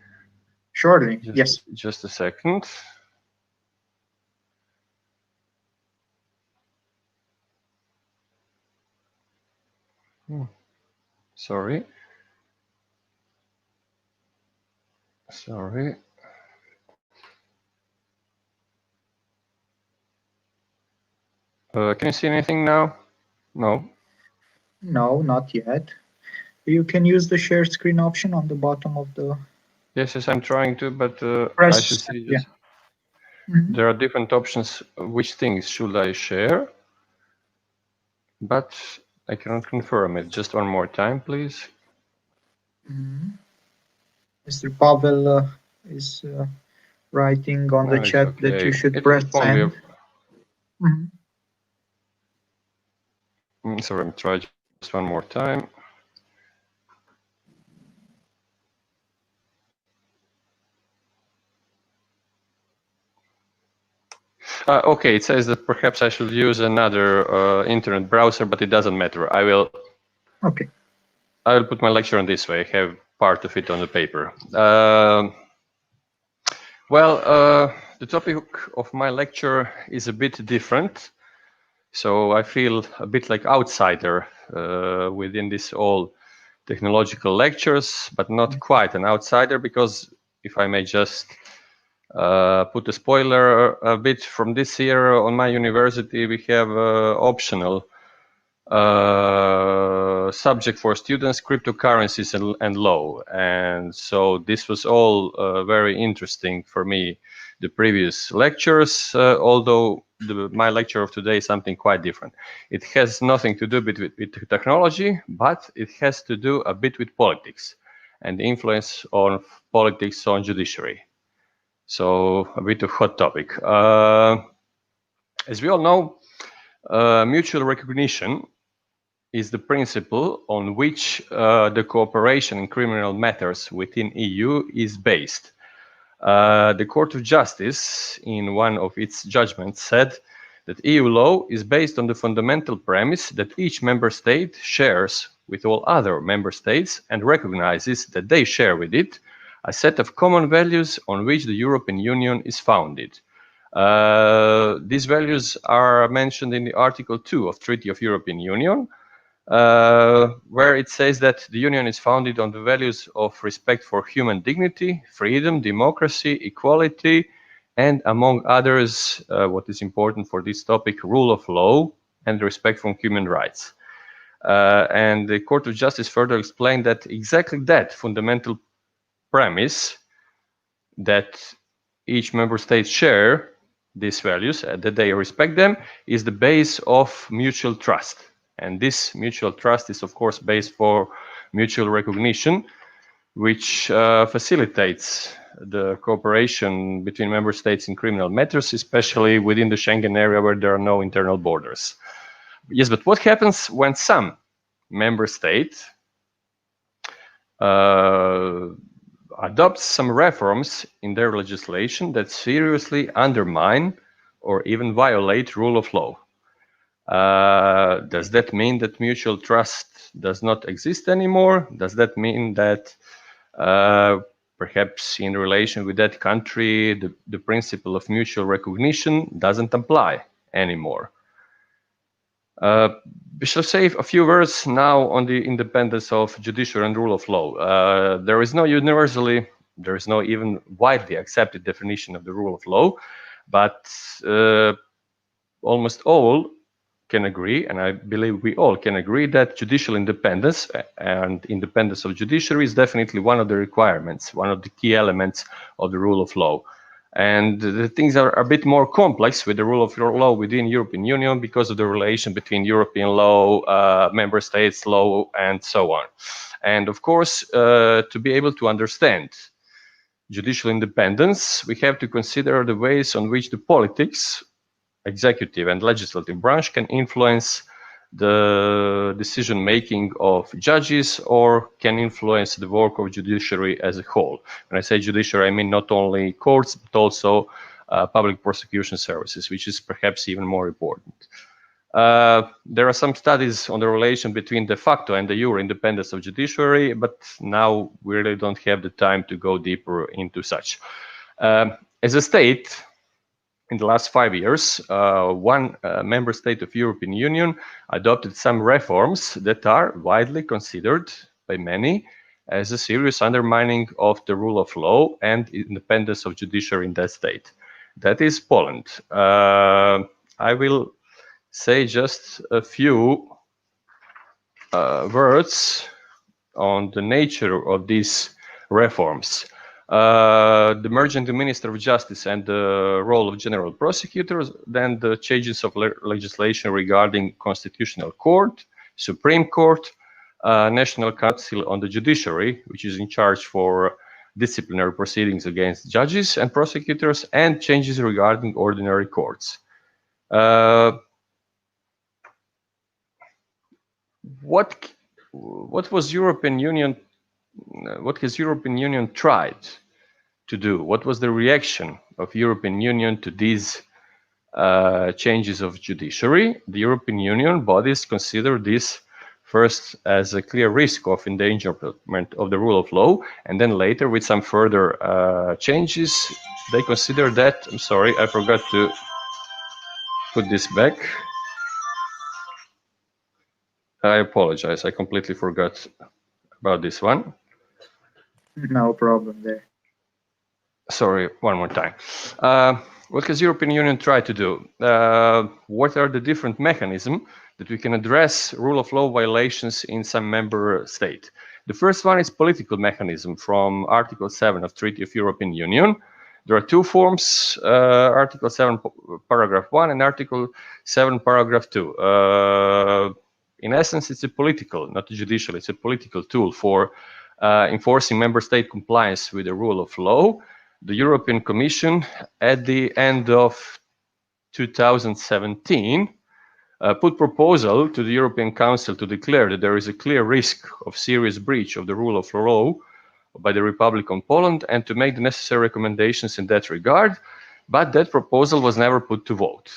Surely, yes. Just a second. Sorry. Can you see anything now? No. No, not yet. You can use the share screen option on the bottom of the... Yes, I'm trying to, but press, I should see. Yeah. Mm-hmm. There are different options. Which things should I share? But I cannot confirm it. Just one more time, please. Mm-hmm. Mr. Pavel is writing on the chat okay. that you should press send. Mm-hmm. Sorry, I'm trying just one more time. Okay, it says that perhaps I should use another internet browser, but it doesn't matter. I will. Okay. I will put my lecture on this way. I have part of it on the paper. The topic of my lecture is a bit different, so I feel a bit like outsider within this all technological lectures, but not quite an outsider, because if I may just put a spoiler a bit from this year on my university, we have optional subject for students, cryptocurrencies and law. And so this was all very interesting for me, the previous lectures, although my lecture of today is something quite different. It has nothing to do with technology, but it has to do a bit with politics and the influence on politics on judiciary. So a bit of hot topic. As we all know, mutual recognition is the principle on which the cooperation in criminal matters within EU is based. The Court of Justice, in one of its judgments, said that EU law is based on the fundamental premise that each member state shares with all other member states and recognizes that they share with it a set of common values on which the European Union is founded. These values are mentioned in the Article 2 of Treaty of European Union, where it says that the Union is founded on the values of respect for human dignity, freedom, democracy, equality, and among others, what is important for this topic, rule of law and respect for human rights. And the Court of Justice further explained that exactly that fundamental premise, that each member state share these values, that they respect them, is the base of mutual trust. And this mutual trust is, of course, based for mutual recognition, which facilitates the cooperation between member states in criminal matters, especially within the Schengen area where there are no internal borders. Yes, but what happens when some member state adopts some reforms in their legislation that seriously undermine or even violate rule of law? Does that mean that mutual trust does not exist anymore? Does that mean that perhaps in relation with that country, the principle of mutual recognition doesn't apply anymore? We shall say a few words now on the independence of judiciary and rule of law. There is no even widely accepted definition of the rule of law, but almost all can agree, and I believe we all can agree, that judicial independence and independence of judiciary is definitely one of the requirements, one of the key elements of the rule of law. And the things are a bit more complex with the rule of law within European Union because of the relation between European law, member states law, and so on. And of course, to be able to understand judicial independence, we have to consider the ways on which the politics, executive and legislative branch, can influence the decision making of judges or can influence the work of judiciary as a whole. When I say judiciary, I mean not only courts but also public prosecution services, which is perhaps even more important. There are some studies on the relation between de facto and de jure independence of judiciary, but now we really don't have the time to go deeper into such. As a state, in the last 5 years, one member state of European Union adopted some reforms that are widely considered by many as a serious undermining of the rule of law and independence of judiciary in that state. That is Poland. I will say just a few words on the nature of these reforms. The merging the Minister of Justice and the role of General Prosecutors, then the changes of legislation regarding Constitutional Court, Supreme Court, National Council on the Judiciary, which is in charge for disciplinary proceedings against judges and prosecutors, and changes regarding ordinary courts. What was European Union? What has European Union tried to do? What was the reaction of European Union to these changes of judiciary? The European Union bodies consider this first as a clear risk of endangerment of the rule of law, and then later with some further changes, they consider that, I'm sorry, I forgot to put this back. I apologize, I completely forgot about this one. No problem there. Sorry, one more time. What has European Union tried to do? What are the different mechanisms that we can address rule of law violations in some member state? The first one is political mechanism from Article 7 of Treaty of European Union. There are two forms, Article 7 paragraph 1 and Article 7 paragraph 2. In essence, it's a political, not a judicial, it's a political tool for enforcing member state compliance with the rule of law. The European Commission, at the end of 2017, put proposal to the European Council to declare that there is a clear risk of serious breach of the rule of law by the Republic of Poland and to make the necessary recommendations in that regard, but that proposal was never put to vote.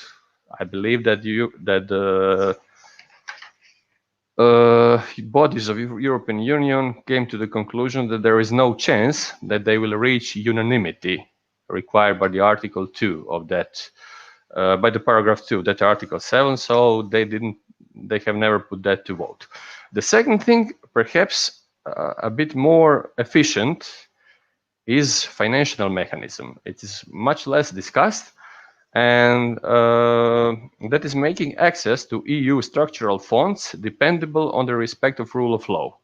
I believe that the bodies of European Union came to the conclusion that there is no chance that they will reach unanimity required by the Article 2 of that, by the paragraph 2, that Article 7, so they have never put that to vote. The second thing, perhaps a bit more efficient, is financial mechanism. It is much less discussed, and that is making access to EU structural funds dependable on the respect of rule of law.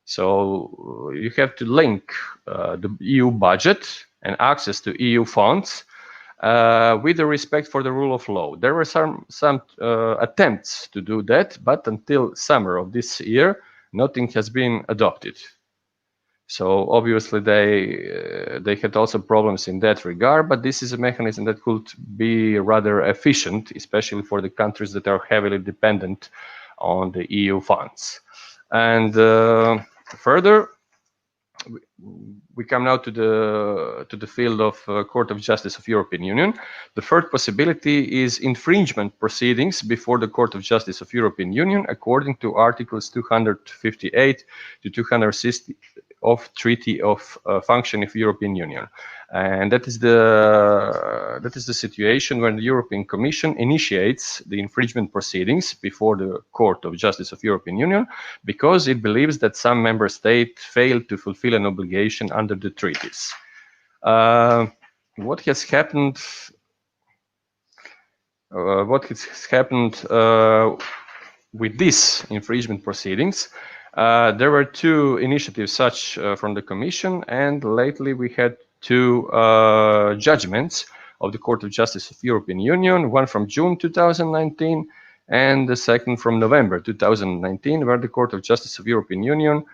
So you have to link the EU budget and access to EU funds with the respect for the rule of law. There were some attempts to do that, but until summer of this year, nothing has been adopted. So obviously they had also problems in that regard, but this is a mechanism that could be rather efficient, especially for the countries that are heavily dependent on the EU funds. And further, we come now to the field of Court of Justice of European Union. The third possibility is infringement proceedings before the Court of Justice of European Union, according to Articles 258 to 260 of Treaty of Function of European Union, and that is the situation when the European Commission initiates the infringement proceedings before the Court of Justice of European Union because it believes that some member state failed to fulfill an obligation under the treaties. What has happened? With these infringement proceedings? There were two initiatives such from the Commission, and lately we had two judgments of the Court of Justice of European Union, one from June 2019 and the second from November 2019, where the Court of Justice of European Union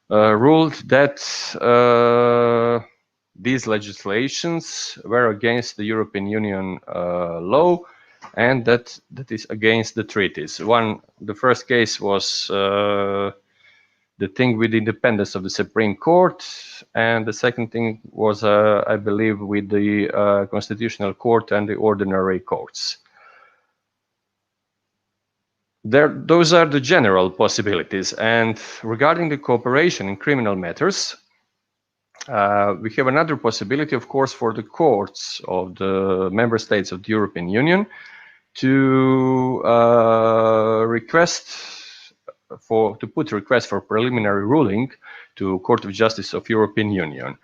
ruled that these legislations were against the European Union law and that is against the treaties. The first case was the thing with the independence of the Supreme Court, and the second thing was, I believe, with the Constitutional Court and the ordinary courts. Those are the general possibilities. And regarding the cooperation in criminal matters, we have another possibility, of course, for the courts of the member states of the European Union to put request for preliminary ruling to Court of Justice of European Union.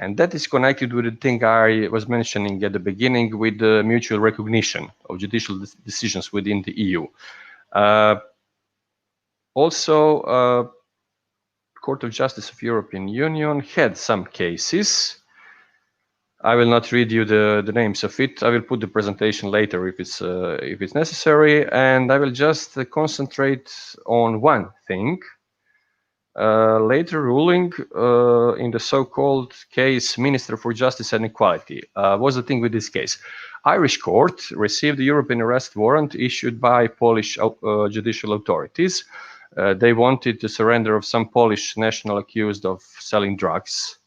And that is connected with the thing I was mentioning at the beginning with the mutual recognition of judicial decisions within the EU. Also, Court of Justice of European Union had some cases. I will not read you the names of it. I will put the presentation later if it's necessary, and I will just concentrate on one thing. Later ruling in the so-called case Minister for Justice and Equality. Was the thing with this case? Irish court received the European arrest warrant issued by Polish judicial authorities. They wanted the surrender of some Polish national accused of selling drugs,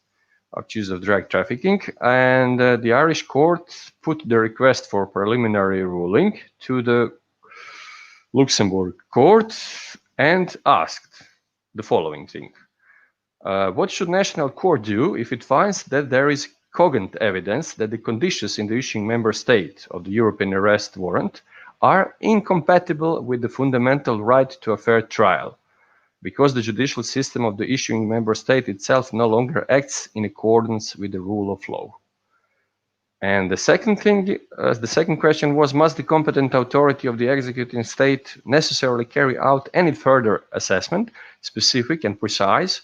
accused of drug trafficking, and the Irish court put the request for preliminary ruling to the Luxembourg court and asked the following thing. What should national court do if it finds that there is cogent evidence that the conditions in the issuing member state of the European arrest warrant are incompatible with the fundamental right to a fair trial, because the judicial system of the issuing member state itself no longer acts in accordance with the rule of law? And the second thing, the second question was, must the competent authority of the executing state necessarily carry out any further assessment, specific and precise,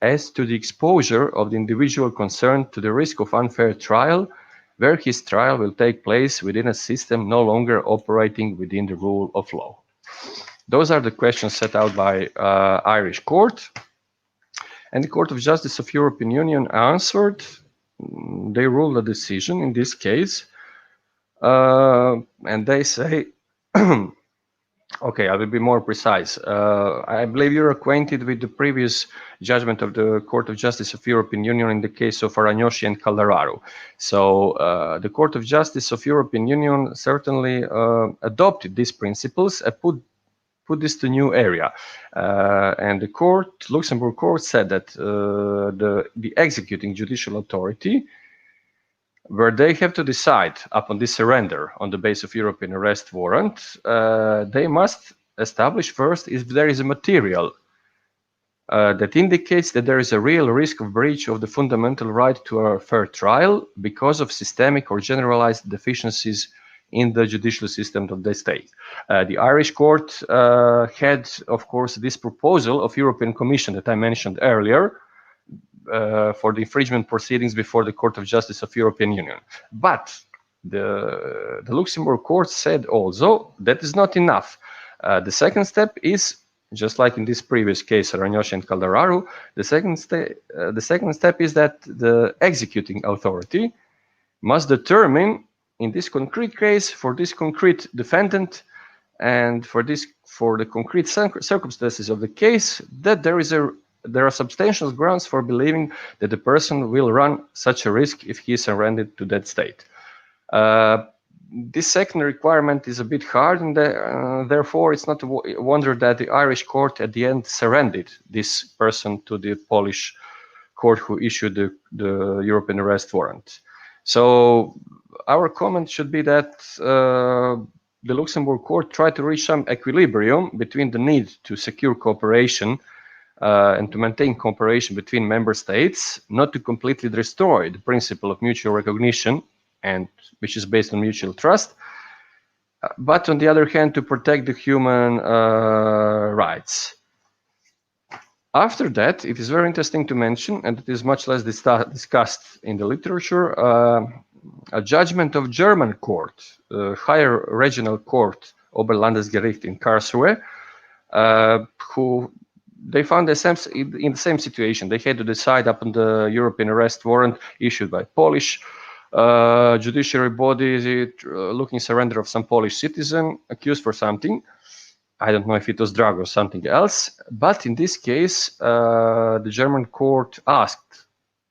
as to the exposure of the individual concerned to the risk of unfair trial, where his trial will take place within a system no longer operating within the rule of law? Those are the questions set out by Irish court. And the Court of Justice of European Union answered. They ruled a decision in this case, and they say, okay, I will be more precise. I believe you're acquainted with the previous judgment of the Court of Justice of European Union in the case of Aragnosi and Calderaro. So the Court of Justice of European Union certainly adopted these principles and put this to new area. And the court, Luxembourg court, said that the executing judicial authority, where they have to decide upon this surrender on the basis of European arrest warrant, they must establish first if there is a material that indicates that there is a real risk of breach of the fundamental right to a fair trial because of systemic or generalized deficiencies in the judicial system of the state. The Irish court had, of course, this proposal of European Commission that I mentioned earlier for the infringement proceedings before the Court of Justice of European Union. But the Luxembourg court said also that is not enough. The second step is, just like in this previous case, Aragnosi and Calderaro, the second step is that the executing authority must determine, in this concrete case, for this concrete defendant and for the concrete circumstances of the case, that there are substantial grounds for believing that the person will run such a risk if he is surrendered to that state. This second requirement is a bit hard, and therefore it's not a wonder that the Irish court at the end surrendered this person to the Polish court who issued the European arrest warrant. So our comment should be that the Luxembourg court tried to reach some equilibrium between the need to secure cooperation and to maintain cooperation between member states, not to completely destroy the principle of mutual recognition, and which is based on mutual trust, but on the other hand, to protect the human rights. After that, it is very interesting to mention, and it is much less discussed in the literature, a judgment of German court, higher regional court, Oberlandesgericht in Karlsruhe, who they found themselves in the same situation. They had to decide upon the European arrest warrant issued by Polish judiciary body looking surrender of some Polish citizen accused for something. I don't know if it was drug or something else, but in this case, the German court asked,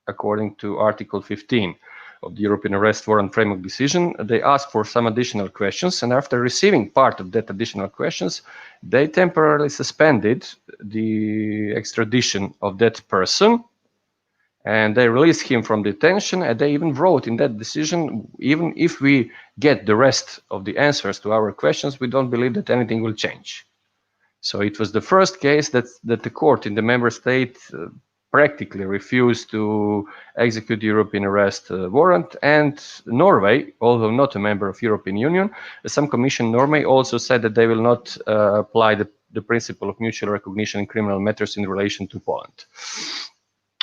according to Article 15 of the European Arrest Warrant Framework Decision, they asked for some additional questions, and after receiving part of that additional questions, they temporarily suspended the extradition of that person, and they released him from detention, and they even wrote in that decision, even if we get the rest of the answers to our questions, we don't believe that anything will change. So it was the first case that the court in the member state practically refused to execute the European arrest warrant, and Norway, although not a member of European Union, some commission Norway also said that they will not apply the principle of mutual recognition in criminal matters in relation to Poland.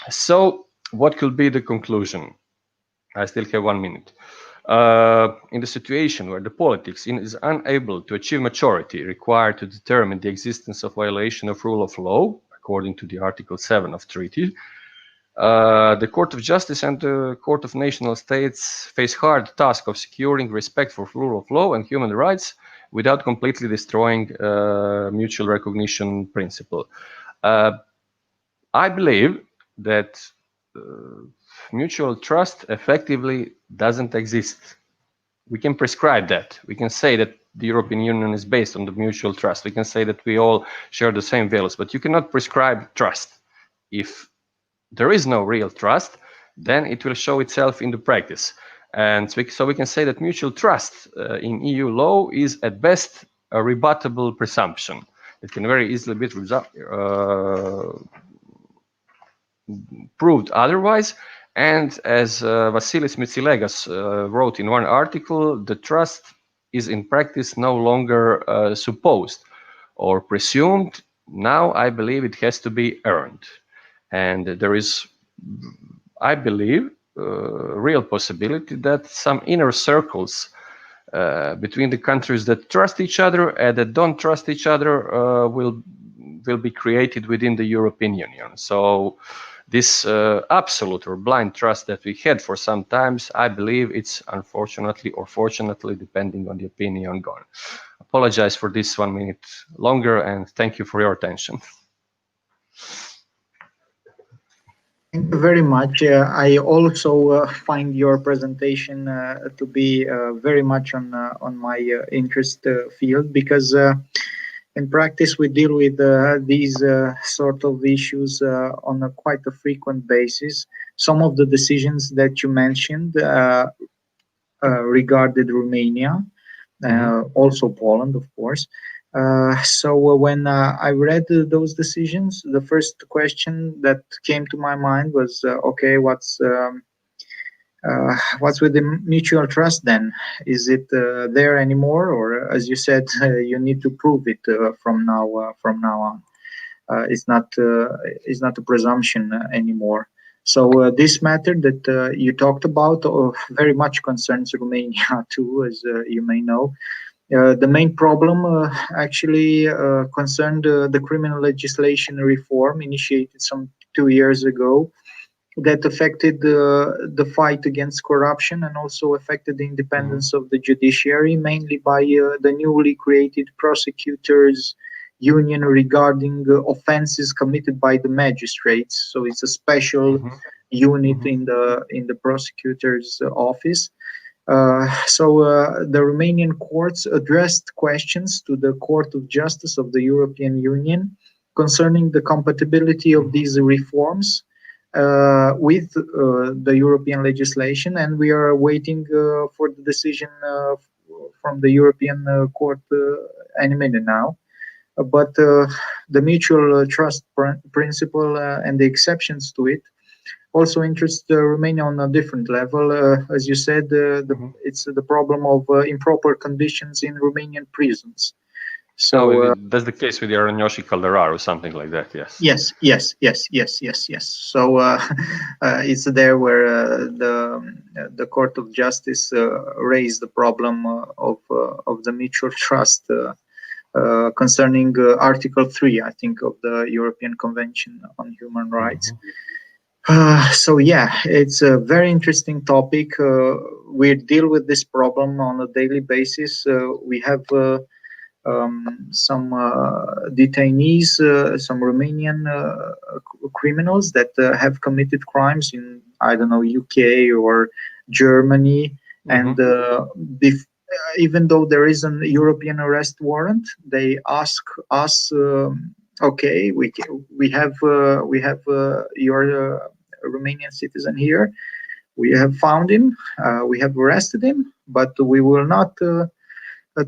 So what could be the conclusion? I still have 1 minute. In the situation where the politics is unable to achieve maturity required to determine the existence of violation of rule of law, according to the Article 7 of Treaty, the Court of Justice and the Court of National States face hard task of securing respect for rule of law and human rights without completely destroying mutual recognition principle. I believe that mutual trust effectively doesn't exist. We can prescribe that. We can say that the European Union is based on the mutual trust. We can say that we all share the same values, but you cannot prescribe trust. If there is no real trust, then it will show itself in the practice. And so we can say that mutual trust in EU law is at best a rebuttable presumption. It can very easily be proved otherwise. And as Vasilis Mitsilegas wrote in one article, the trust is in practice no longer supposed or presumed. Now I believe it has to be earned. And there is, I believe, real possibility that some inner circles between the countries that trust each other and that don't trust each other will be created within the European Union. So this absolute or blind trust that we had for some times, I believe it's unfortunately or fortunately, depending on the opinion, gone. Apologize for this 1 minute longer, and thank you for your attention. Thank you very much. I also find your presentation to be very much on my interest field, because in practice we deal with these sort of issues on a quite a frequent basis. Some of the decisions that you mentioned regarded Romania, also Poland, of course. So when I read those decisions, the first question that came to my mind was, okay, what's with the mutual trust then? Is it there anymore, or as you said, you need to prove it from now on? It's not a presumption anymore. So this matter that you talked about very much concerns Romania too, as you may know. The main problem actually concerned the criminal legislation reform initiated some 2 years ago, that affected the fight against corruption and also affected the independence of the judiciary, mainly by the newly created prosecutors union regarding offenses committed by the magistrates. So it's a special unit in the prosecutor's office. So the Romanian courts addressed questions to the Court of Justice of the European Union concerning the compatibility of these reforms with the European legislation, and we are waiting for the decision from the European Court any minute now. But the mutual trust principle and the exceptions to it also interest Romania on a different level. As you said, it's the problem of improper conditions in Romanian prisons. So that's the case with the Arăñoși Caldera or something like that. Yes. Yes. So it's there where the Court of Justice raised the problem of the mutual trust concerning Article 3, I think, of the European Convention on Human Rights. So yeah, it's a very interesting topic. We deal with this problem on a daily basis. We have some detainees, some Romanian criminals that have committed crimes in, I don't know, UK or Germany. And even though there is an European arrest warrant, they ask us, okay, we have your Romanian citizen here. We have found him. We have arrested him, but we will not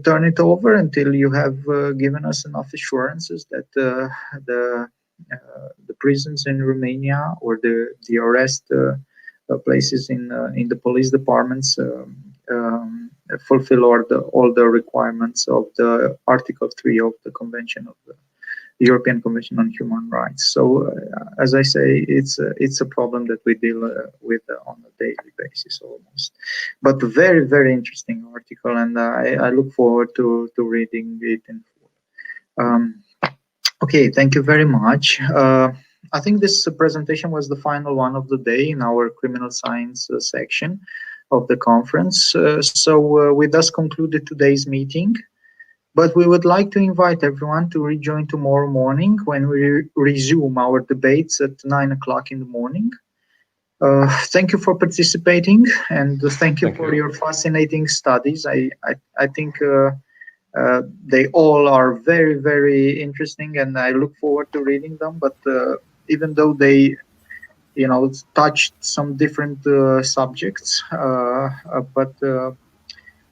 turn it over until you have given us enough assurances that the prisons in Romania or the arrest places in the police departments fulfill all the requirements of the Article 3 of the Convention of the European Convention on Human Rights. So, as I say, it's a problem that we deal with on a daily basis almost. But very, very interesting article, and I look forward to reading it in full. Okay, thank you very much. I think this presentation was the final one of the day in our criminal science section of the conference. So we thus concluded today's meeting. But we would like to invite everyone to rejoin tomorrow morning when we resume our debates at 9 o'clock in the morning. Thank you for participating, and thank you for your fascinating studies. I think they all are very, very interesting, and I look forward to reading them. But even though they, touched some different subjects, but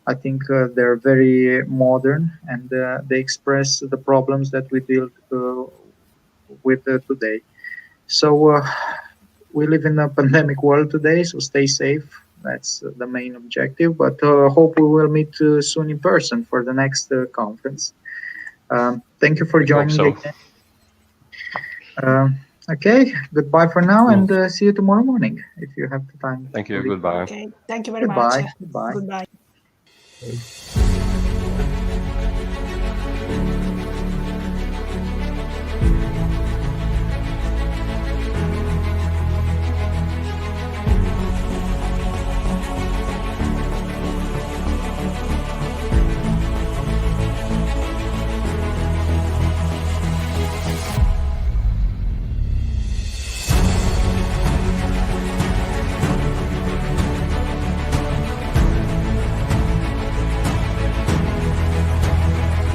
I think they're very modern, and they express the problems that we deal with today. So we live in a pandemic world today, so stay safe. That's the main objective, but hope we will meet soon in person for the next conference. Thank you for joining again. Okay, goodbye for now, and see you tomorrow morning if you have the time. Thank you, goodbye. Okay, thank you very much. Goodbye. Goodbye. Okay.